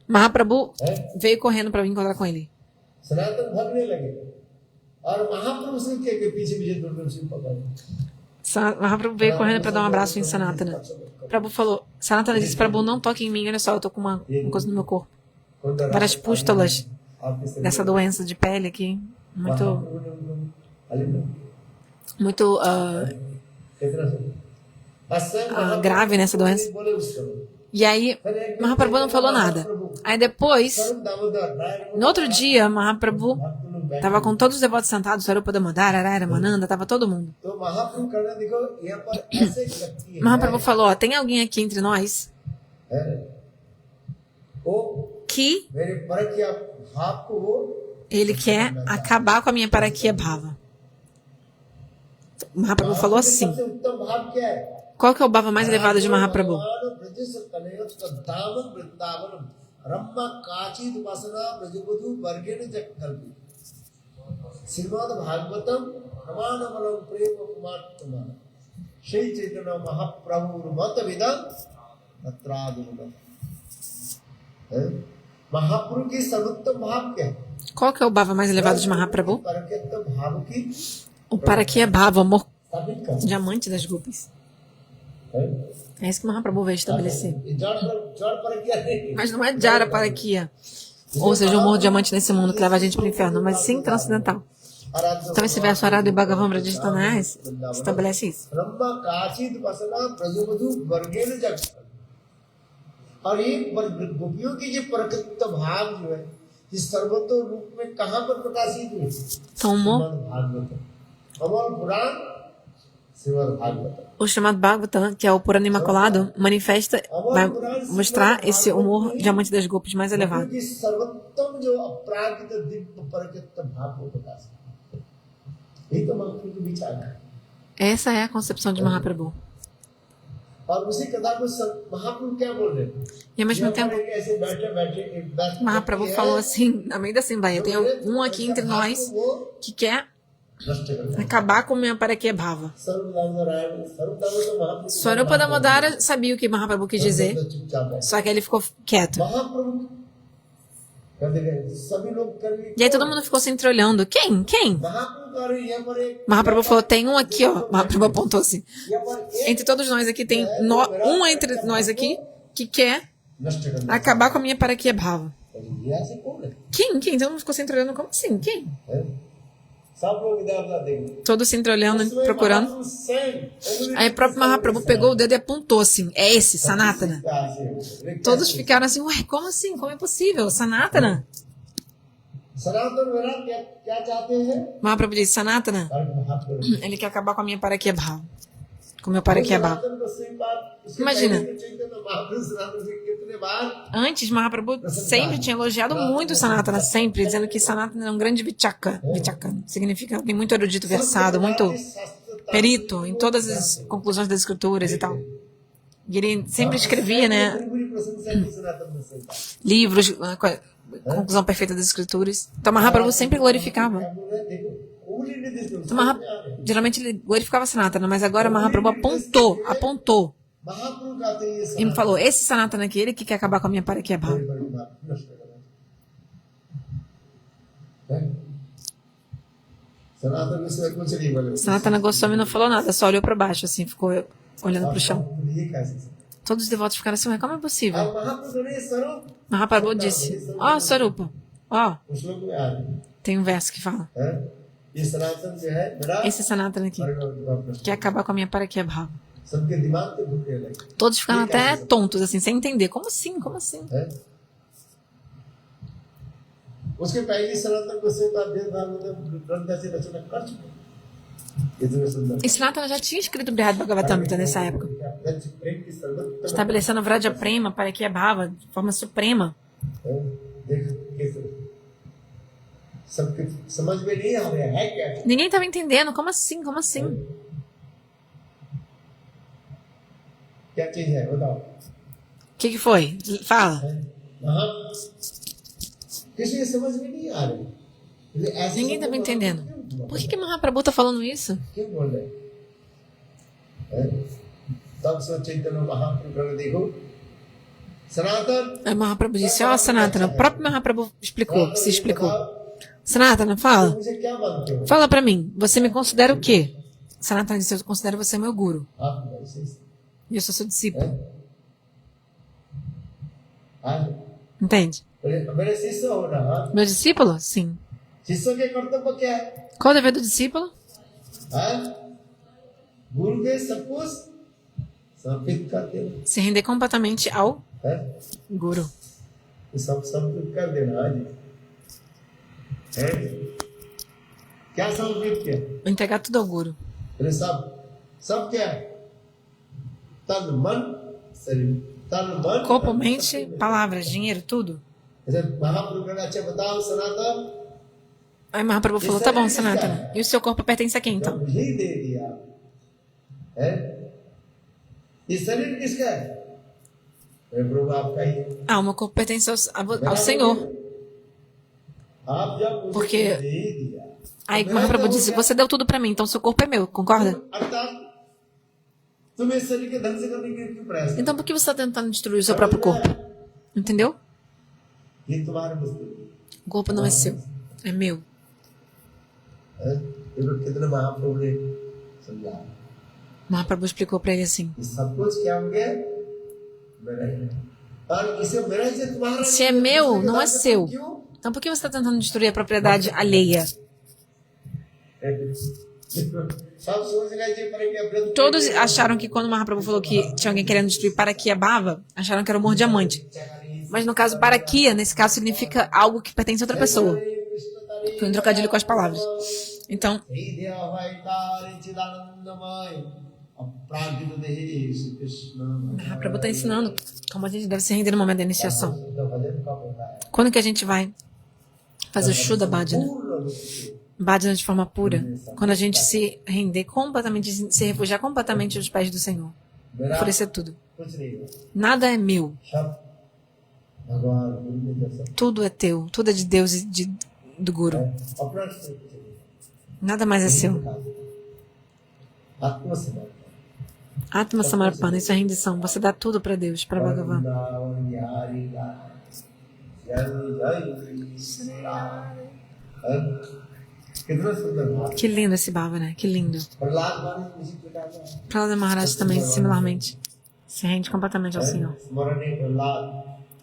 Mahaprabhu veio correndo para encontrar com ele. Mahaprabhu veio correndo para dar um abraço em Sanatana. Prabhu falou, Sanatana disse, Prabhu, não toque em mim, olha só, eu tô com uma coisa no meu corpo. Várias pústulas dessa doença de pele aqui, muito grave nessa doença. E aí, Mahaprabhu não falou nada. Aí depois, no outro dia, Mahaprabhu estava com todos os devotos sentados, Sarupa Damodar, Arara, Mananda, estava todo mundo. Mahaprabhu falou, ó, tem alguém aqui entre nós que ele quer acabar com a minha Parakya Bhava. Mahaprabhu falou assim. Qual que é o bhava mais elevado de Mahaprabhu? Qual que é o bhava mais elevado de Mahaprabhu? O Parakya Bhava, amor diamante das gopis. É isso que Mahaprabhu veio estabelecer. Mas não é Jara Parakya, ou seja, o amor diamante nesse mundo que leva a gente para o inferno, mas sim transcendental. Então esse verso Arado e Bhagavan Brajasthanais estabelece isso. और ये गोपियों की जो प्रकृत भाव जो है इस सर्वतो रूप में कहाँ पर प्रकाशित हुए? O chamado Bhagavatam, que é o Purana Imaculado, manifesta, vai mostrar esse humor diamante das gopis mais elevado. Essa é a concepção de Mahaprabhu. E ao mesmo tempo, Mahaprabhu falou assim, no meio da Assembleia, tem um aqui entre nós que quer नष्ट करना। Acabar com minha Parakya Bhava. सर्वदामोदर तो महाप्रभु Swarupa Damodara sabia o que Mahaprabhu quis dizer, चुपचाप है। só que ele ficou quieto. महाप्रभु कहते हैं सभी लोग कर E aí todo mundo ficou se entreolhando. Quem? Quem? महाप्रभु का यहाँ पर एक Mahaprabhu falou, tem um aqui, ó. Mahaprabhu apontou assim. यहाँ पर एक Entre todos nós aqui, tem um entre nós aqui que quer नष्ट करना। acabar com a minha Parakya Bhava. ये ऐसे कौन है? Quem? Quem? Todo mundo ficou se entreolhando. Como assim? Quem? हैं? सब लोग इधर उधर देखेंगे। Todos se entreolhando, procurando. Aí o próprio Mahaprabhu pegou o dedo e apontou assim. É esse, Sanatana. Todos ficaram assim, ué, como assim? Como é possível? Sanatana? सनातन मेरा क्या क्या चाहते हैं? Mahaprabhu disse, Sanatana, और महाप्रभु ele quer acabar com a minha Parakya Bhava. Com o meu Parakya Bhava. सनातन को स्वीकार उसके Imagina. पहले तो चैतन्य महाप्रभु सनातन से कितने बार Antes, Mahaprabhu sempre tinha elogiado muito Sanatana, sempre, dizendo que Sanatana era um grande vichaka. Vichaka significa alguém muito erudito, versado, muito perito em todas as conclusões das escrituras e tal. E ele sempre escrevia, né, पूरी प्रशंसा की सनातन में से livros, conclusão perfeita das escrituras. Então, Mahaprabhu sempre glorificava. देखो पूरी निधि Então, geralmente ele glorificava Sanatana, mas agora Mahaprabhu apontou महाप्रभु कहते हैं ये e me falou, esse Sanatana aqui, ele que quer acabar com a minha Parakya Bhava. बड़ी बड़ी बात नष्ट करना है। सनातन में कुछ नहीं बोले। Sanatana Goswami não falou nada, só olhou para baixo, assim, ficou olhando para o chão. ये कैसे? Todos os devotos ficaram assim, mas como é possível? अब महाप्रभु ने स्वरूप Mahaprabhu disse, ó, Swarupa, ó, उस लोग में आ रहे हैं। tem um verso que fala, ये सनातन जो है मेरा esse Sanatana aqui quer acabar com a minha Parakya Bhava. सबके दिमाग पे घुटने लगे Todos ficaram até tontos, assim, sem entender. Como assim? Como assim? हैं? उसके पहले सनातन को से बात भेद भाव में ग्रंथ से रचना कर चुके इतने सुंदर E Sanatana já tinha escrito Brihad Bhagavatamrita nessa época, प्रेम की सर्वोत्तम estabelecendo a Vraja Prema, Parakya Bhava, de forma suprema. देख कैसे सबके समझ में नहीं आ रहा है क्या Ninguém estava entendendo. Como assim? Como assim? क्या चीज है बताओ O que foi? Fala. वहाँ किसी को समझ में नहीं आ रही इसलिए ऐसे Ninguém estava entendendo. Por que Mahaprabhu está falando isso? क्यों बोल रहे हैं? तब सो चैतन्य महाप्रभु ने देखो सनातन Aí Mahaprabhu disse, ó, Sanatana, o próprio Mahaprabhu se explicou. Sanatana, fala. मुझे क्या मानते हो Fala pra mim, você me considera o quê? Sanatana disse, eu considero você meu guru. आप ऐसे E eu sou seu discípulo. हाँ Entende? मेरे शिष्य हो ना हाँ? Meu discípulo? Sim. शिष्यों के कर्तव्य क्या है Qual o dever do discípulo? हाँ? गुरु के सब कुछ समर्पित कर देना Se render completamente ao है? guru. ये सब समर्पित कर देना हाँ जी है? क्या समर्पित किया Entregar tudo ao guru. अरे सब क्या है तन मन शरीर तन मन Corpo, mente, palavras, dinheiro, tudo. ऐसे महाप्रभु कहना अच्छा बताओ सनातन Aí Mahaprabhu falou, tá bom, Sanatana. E o seu corpo pertence a quem, então? मुझे ही दे दिया है ये शरीर किसका है अरे प्रभु आपका ही है। Ah, o meu corpo pertence ao Senhor. आप जब मुझे Porque दे ही दिया aí Mahaprabhu disse, você deu tudo pra mim, então seu corpo é meu, concorda? अर्थात तुम इस शरीर के ढंग से करने के क्यों प्रयास कर Então por que você está tentando destruir o seu próprio corpo? Entendeu? ये तुम्हारे मस्तिष्क O corpo não é seu, é meu. है ये लोग कितने महाप्रभु ने समझा Mahaprabhu explicou pra ele assim, ये सब कुछ क्या हो गया मेरा ही है। और इसे मेरा ही से तुम्हारा se é meu, não é seu. क्यों Então por que você está tentando destruir a propriedade alheia? सब सोच रहे थे पर क्या व्रत Todos acharam que quando Mahaprabhu falou que tinha alguém querendo destruir Parakya Bhava, acharam que era o amor diamante. Mas no caso, Parakya, nesse caso, significa algo que pertence a outra pessoa. Foi um trocadilho com as palavras. Então, Mahaprabhu está ensinando como a gente deve se render no momento da iniciação. Quando que a gente vai fazer o Shuddha Bhajana? Bhajana de forma pura. Quando a gente se render completamente, se refugiar completamente aos pés do Senhor. Oferecer tudo. Nada é meu. Tudo é teu. Tudo é de Deus e do Guru. Nada mais é seu. Atma Samarpana. Atma Samarpana, isso é rendição. Você dá tudo para Deus, para Bhagavan. Que lindo esse Bhava, né? Que lindo. Prahlada Maharaj também, similarmente, se rende completamente ao Senhor.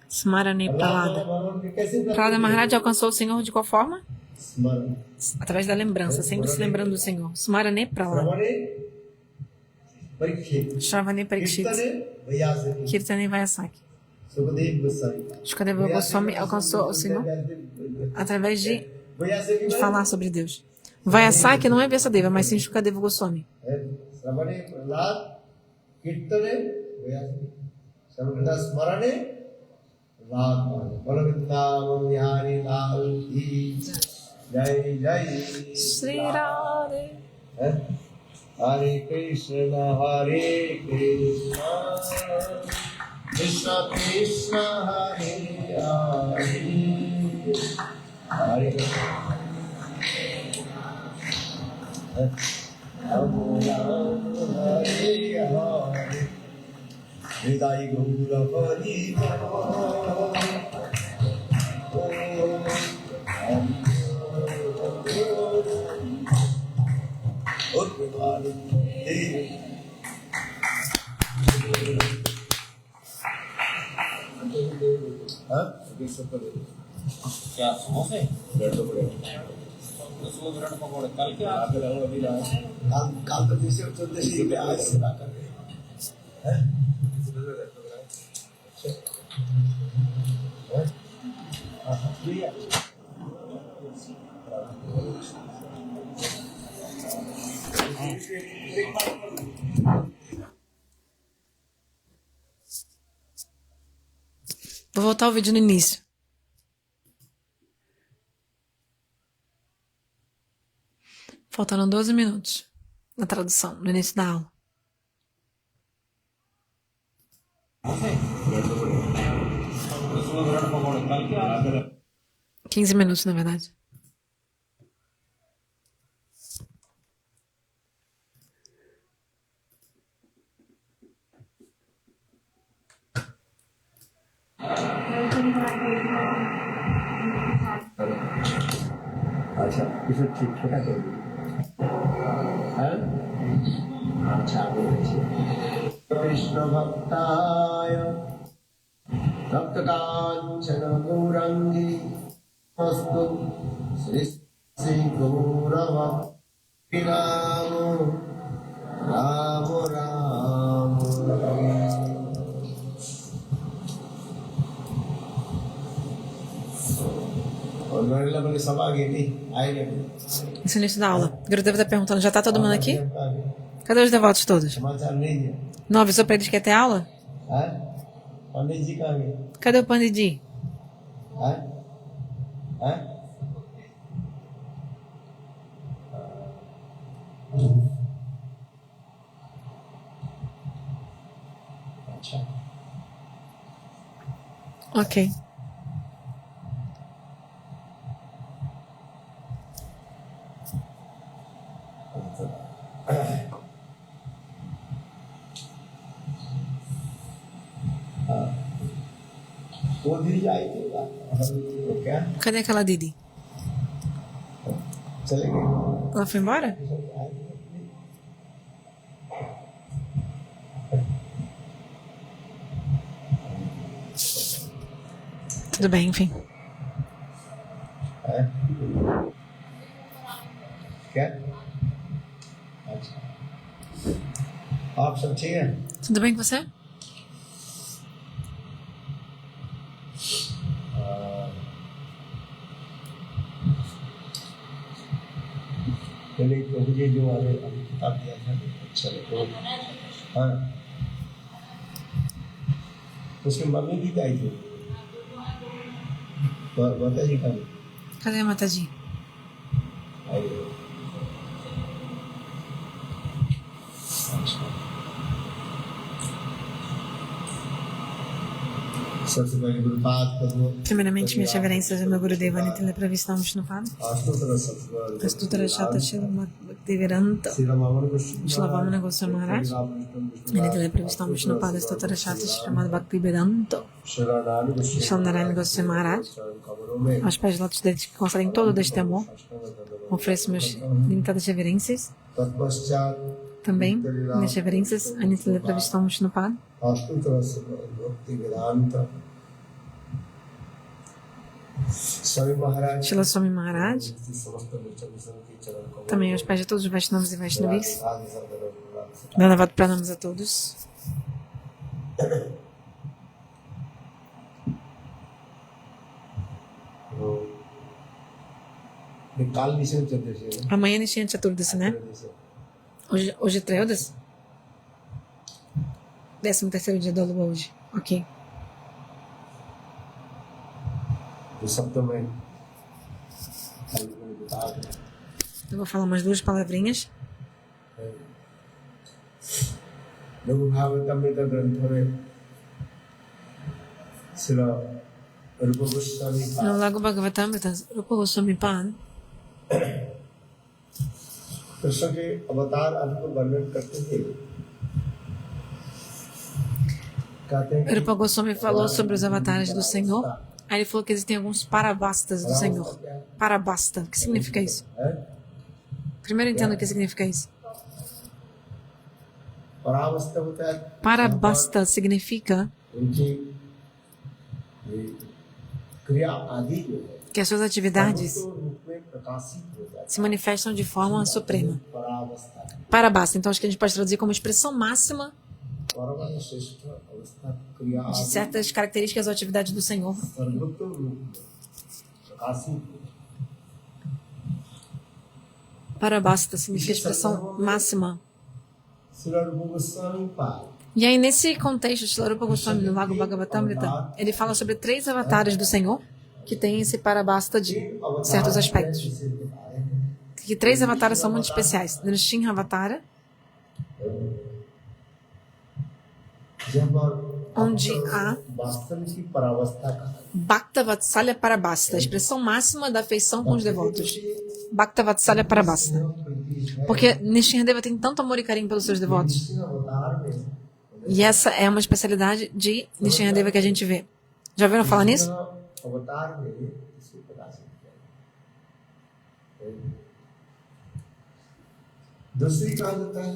Smarane Prahlada. Prahlada Maharaj alcançou o Senhor de qual forma? Através da lembrança, sempre se lembrando do Senhor. Smarane Prahlada. Shravane Parikshit. Kirtane Vyasaki. Shukadeva Goswami alcançou o Senhor através de falar sobre Deus. Vyasaki não é Vyasadeva, mas sim Shukadeva Goswami. Sri Radhe. Hare Krishna, Krishna Krishna, Hare Hare, Hare Krishna, Hare Hare, Hridai Gaura Hari क्या समोसे ब्रेड पकौड़े ब्रेड पकौड़े कल क्या अभी काल का दिवस चौदह से आज सेवा कर रहे हैं Vou voltar o vídeo no início. Faltaram 12 minutos na tradução, no início da aula. 15 minutos, na verdade. अच्छा इसे ठीक छोटा कर दो अच्छा कृष्ण भक्ताय भक्त कांचन गौरांगी अस्तु श्री श्री गौरव राम राम राम और नरेला बोले सब आ गए नहीं आए नहीं Isso é o início da aula. O Gurudeva está perguntando, já está todo mundo aqui? Cadê os devotos todos? समाचार नहीं है Não avisou para eles que ia ter aula? पंडित जी कहाँ गए Cadê o Pandidi? हैं? हैं? अच्छा Ok. वो दीदी आई थी तो क्या Cadê aquela Didi? चले गए Ela foi embora? Tudo bem, enfim. हैं? क्या अच्छा आप सब ठीक है Tudo bem com você? पहले प्रभु जी जो वाले अभी किताब दिया था अच्छा तो हाँ उसमें मम्मी भी आई थी माता जी का Cadê a Mataji? आई अच्छा सबसे पहले गुरुपाद पद्म Primeiramente, minhas reverências ao meu Gurudeva Nitya Pravistam Vishnupada, अष्टोत्तर सत्संग Astutra Shata Shila Bhaktivedanta, Shri रामानुज Goswami Shlavamana Goswami Maharaj, Nitya Pravistam Vishnupada, Astutra Shata Shrimad Bhaktivedanta, शरणानि गोस्वामी Shandarayana Goswami Maharaj, खबरों में aos pés de lotos deles que concedem todo deste amor, ofereço meus limitadas reverências, तत्पश्चात também minhas reverências a Nitya Pravistam Vishnupada, अष्टोत्तर भक्ति वेदांत स्वामी Maharaj Shila Swami Maharaj, समस्त विचरण के चरण को também aos pés de todos os Vaishnavas e Vaishnavis, आदि सर्वदा Dandavat Pranamas a todos. काल निश्चय चतुर्दशी है Amanhã é Nishyan Chaturdasi, né? Hoje é Treodas? 13º dia da lua hoje. Ok. जो सप्तम है Eu vou falar umas duas palavrinhas. लघु भागवतमृत ग्रंथ में श्री रूप Goswami No Lago Bhagavatamrita, Rupa Goswami Pan, Krishna के अवतार आदि को वर्णन करते थे कहते हैं Rupa Goswami falou sobre os avatares do Senhor. Aí ele falou que existem alguns parabastas do Senhor. Parabasta, o que significa isso? Primeiro entenda o que significa isso. परावस्था होता है Parabasta significa उनकी ये क्रिया आदि जो है que as suas atividades तो रूप में प्रकाशित हो जाती se manifestam de forma suprema. है परावस्था Parabasta, então acho que a gente pode traduzir como expressão máxima परम श्रेष्ठ अवस्था क्रिया de आदि certas características ou atividades do Senhor. सर्वोत्तम रूप में प्रकाशित Parabasta significa expressão máxima. Shri रूप गोस्वामी पाद E aí, nesse contexto, Shila Rupa Goswami, no Lago Bhagavatamrita, ele fala sobre 3 avatares do Senhor que têm esse parabasta de certos aspectos. Que 3 avatares são muito especiais. Nrsimha Avatara, जब onde há वास्तव की परावस्था का Bhakta Vatsalya Parabasta, a expressão máxima da afeição com os devotos. Bhakta Vatsalya Parabasta. Porque Nishinradeva tem tanto amor e carinho pelos seus devotos. अवतार में E essa é uma especialidade de Nishinradeva que a gente vê. Já ouviram falar nisso? अवतार में इसको प्रकाशित किया दूसरी कहा जाता है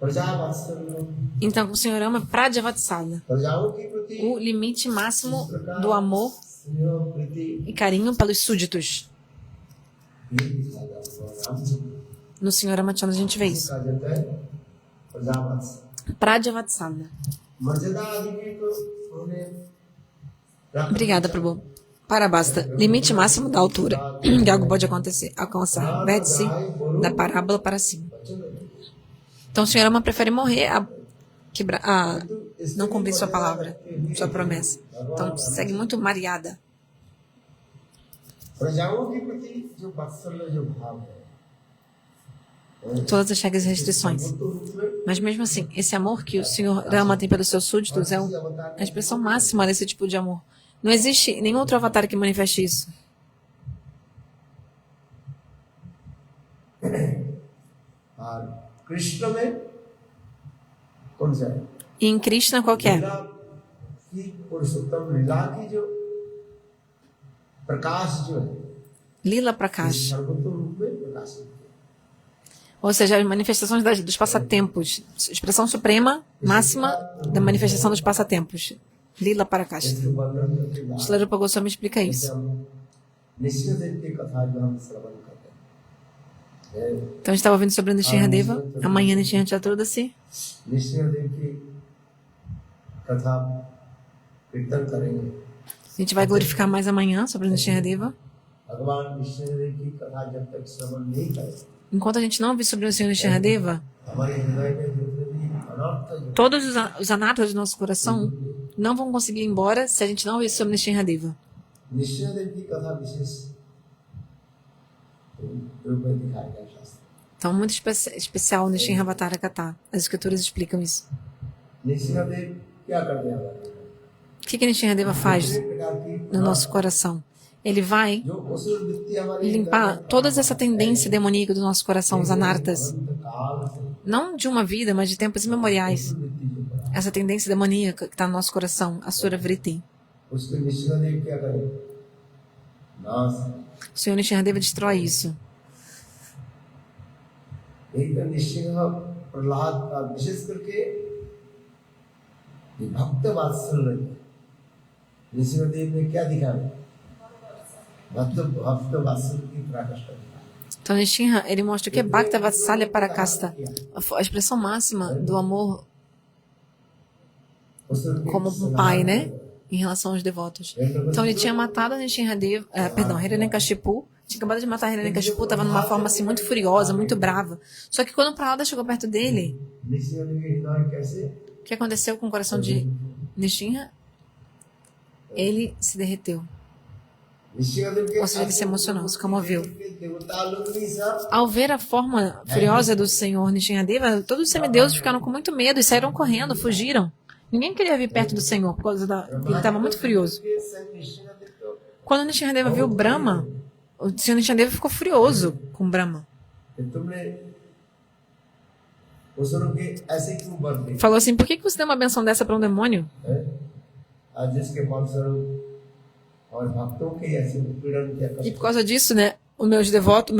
प्रजावात्सल्य Então, o Senhor ama Pradyavatsala, प्रजाओं के प्रति o limite máximo do amor स्नेह प्रीति e carinho pelos súditos. ये दिखाया जाता है Ramchandra No Senhor Amachana a gente vê isso. कहा जाता है प्रजावात्सल्य Pradyavatsala. मर्यादा आदि की तो उन्होंने Obrigada, Prabhu. Parabasta, limite máximo da altura que algo pode acontecer, alcançar. Vértice da parábola para cima. Então, o Senhor Ama prefere morrer a não cumprir sua palavra, sua promessa. Então, segue muito Mariada. प्रजाओं के प्रति जो वात्सल्य जो भाव है Todas as regras e restrições. Mas mesmo assim, esse amor que o Senhor Rama tem pelos seus súditos é a expressão máxima desse tipo de amor. Não existe nenhum outro avatar que manifeste isso. और कृष्ण में कौन सा है E em Krishna, qual que é? लीला की पुरुषोत्तम लीला की जो प्रकाश जो है Lila Prakash. सर्वोत्तम रूप में प्रकाशित है Ou seja, as manifestações dos passatempos. Expressão suprema, máxima da manifestação dos passatempos. Lila Prakash. इसके वर्णन करके बाद Shila Rupa Goswami explica isso. हम निश्चित की कथा जो हम श्रवण करते हैं Então, a gente estava ouvindo sobre Nishinradeva. Amanhã, Nishinra Chaturdasi. निश्चित की कथा कीर्तन करेंगे A gente vai glorificar mais amanhã sobre Nishinradeva. भगवान निश्चित की कथा जब तक श्रवण नहीं करें Enquanto a gente não ouvir sobre o Senhor Nishinradeva, हमारे हृदय में जितने भी अनर्थ जो todos os anatas do nosso coração não vão conseguir ir embora se a gente não ouvir sobre Nishinradeva. निश्चित की कथा विशेष रूप में दिखाया गया शास्त्र Então, muito especial o Nishinravatara Katha. As escrituras explicam isso. निश्चित क्या करते हैं O que Nishinradeva faz no nosso coração? Ele vai जो असुर वृत्ति हमारी limpar toda essa tendência demoníaca do nosso coração, os anartas. काल से Não de uma vida, mas de tempos imemoriais. Essa tendência demoníaca que está no nosso coração, a Sura Vritti. उसको निश्चिंदेव क्या करे नाश O Senhor Nishinradeva destrói isso. एक निश्चिंह प्रहलाद का विशेष करके ये भक्त वात्सल्य निश्चिंदेव ने क्या दिखाया भक्त वात्सल्य की पराकाष्ठा Então, Nishinra, ele mostra o que é Bhakta Vatsalya Parakasta, a expressão máxima do amor como um pai, né? Em relação aos devotos. Então, ele tinha matado a Nishinradeva, Hiranyakashipu, tinha acabado de matar Hiranyakashipu, estava numa forma assim muito furiosa, muito brava. Só que quando o Prahlada chegou perto dele, o que aconteceu com o coração de Nishinra? Ele se derreteu. Ou seja, ele se emocionou, se comoveu. Ao ver a forma furiosa do Senhor Nishinradeva, todos os semideuses ficaram com muito medo e saíram correndo, fugiram. Ninguém queria vir perto do Senhor, por causa ele estava muito furioso. Quando Nishinradeva viu Brahma, o Senhor Nishinradeva ficou furioso com Brahma. Falou assim, por que você deu uma benção dessa para um demônio? E por causa disso, né, o meu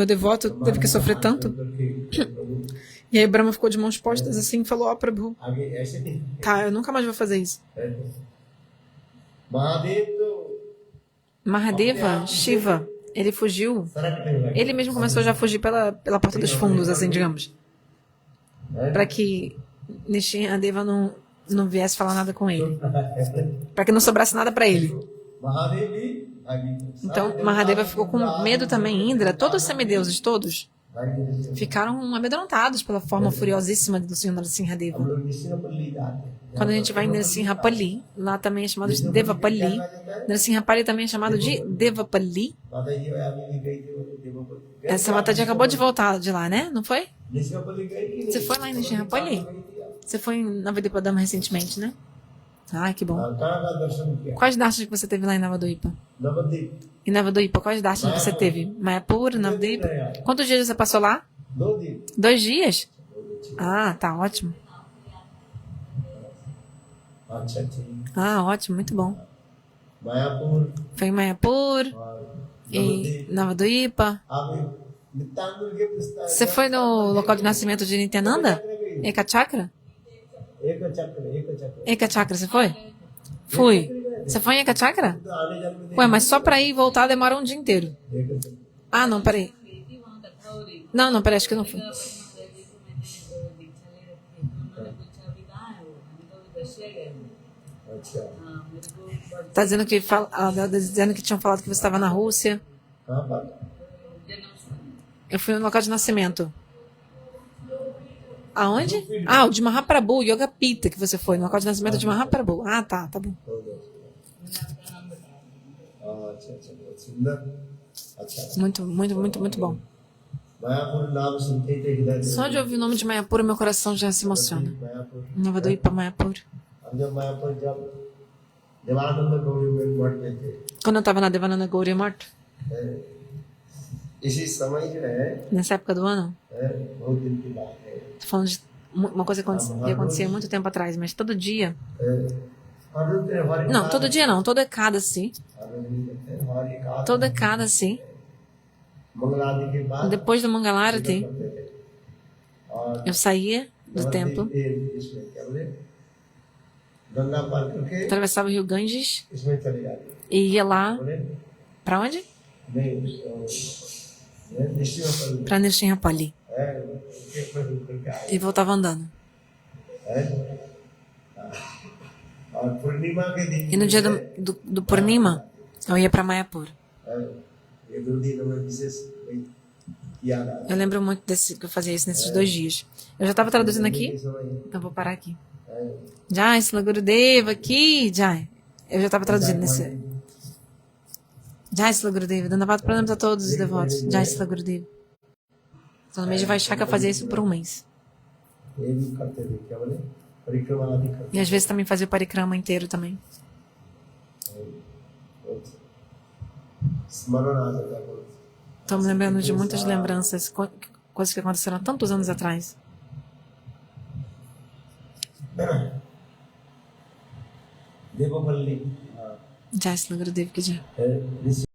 devoto teve que sofrer tanto. E aí Brahma ficou de mãos postas assim e falou, ó Prabhu, tá, eu nunca mais vou fazer isso. Mahadeva, Shiva, ele fugiu. Ele mesmo começou já a fugir pela porta dos fundos, assim, digamos. Para que Nishinradeva não viesse falar nada com ele. Para que não sobrasse nada para ele. Então, Mahadeva ficou com medo também. Indra, todos os semideuses, todos, ficaram amedrontados pela forma furiosíssima do Senhor Narasimhadeva. Quando a gente vai em Narasimhapalli, lá também é chamado de Devapalli. Narasimhapalli também é chamado de Devapalli. Essa Mataji acabou de voltar de lá, né? Não foi? Você foi lá em Narasimhapalli? Você foi em Navadvipadam recentemente, né? Ah, que bom. Quais darshanas que você teve lá em Navadvipa? Em Navadvipa, quais darshanas você teve? Mayapur, Navadvipa? Quantos dias você passou lá? 2 dias? Ah, tá ótimo. Ah, ótimo, muito bom. Foi em Mayapur, em Navadvipa. Você foi no local de nascimento de Nityananda? Ekachakra? Ekachakra, você foi? Fui. Você foi em Ekachakra? Ué, mas só para ir e voltar demora um dia inteiro. Ah, não, peraí. Não, peraí, acho que eu não fui. Tá dizendo que tinham falado que você estava na Rússia. Eu fui no local de nascimento. Aonde? Ah, o de Mahaprabhu, Yoga Pita, que você foi, no local de nascimento de Mahaprabhu. Ah, tá bom. Muito bom. Só de ouvir o nome de Mayapur, meu coração já se emociona. Navadvipa, Mayapur. Quando eu estava na Devananda Gauri Mart, nessa época do ano, tô falando de uma coisa que acontecia muito tempo atrás, mas todo dia. Não, todo dia não, toda Ekadasi. Toda Ekadasi. Depois do Mangalarati, eu saía do templo, atravessava o rio Ganges e ia lá. Para onde? Para Narasimhapalli. E voltava andando. E no dia do Purnima, eu ia para Mayapur. Eu lembro muito que eu fazia isso nesses 2 dias. Eu já estava traduzindo aqui, então vou parar aqui. Jai, Srila Gurudeva, aqui, Jai. Eu já estava traduzindo nesse. Jai, Srila Gurudeva, dando abato para a todos os devotos. Jai, Srila Gurudeva. Então, no mês de Vaishaka, eu fazia isso por 1 mês. E às vezes também fazia o parikrama inteiro também. स्मरण आ जाता है बहुत। Estou me lembrando de muitas lembranças, coisas que aconteceram há tantos anos atrás. Devapalli Jai Shri Gurudev Ki Jai. ऋषि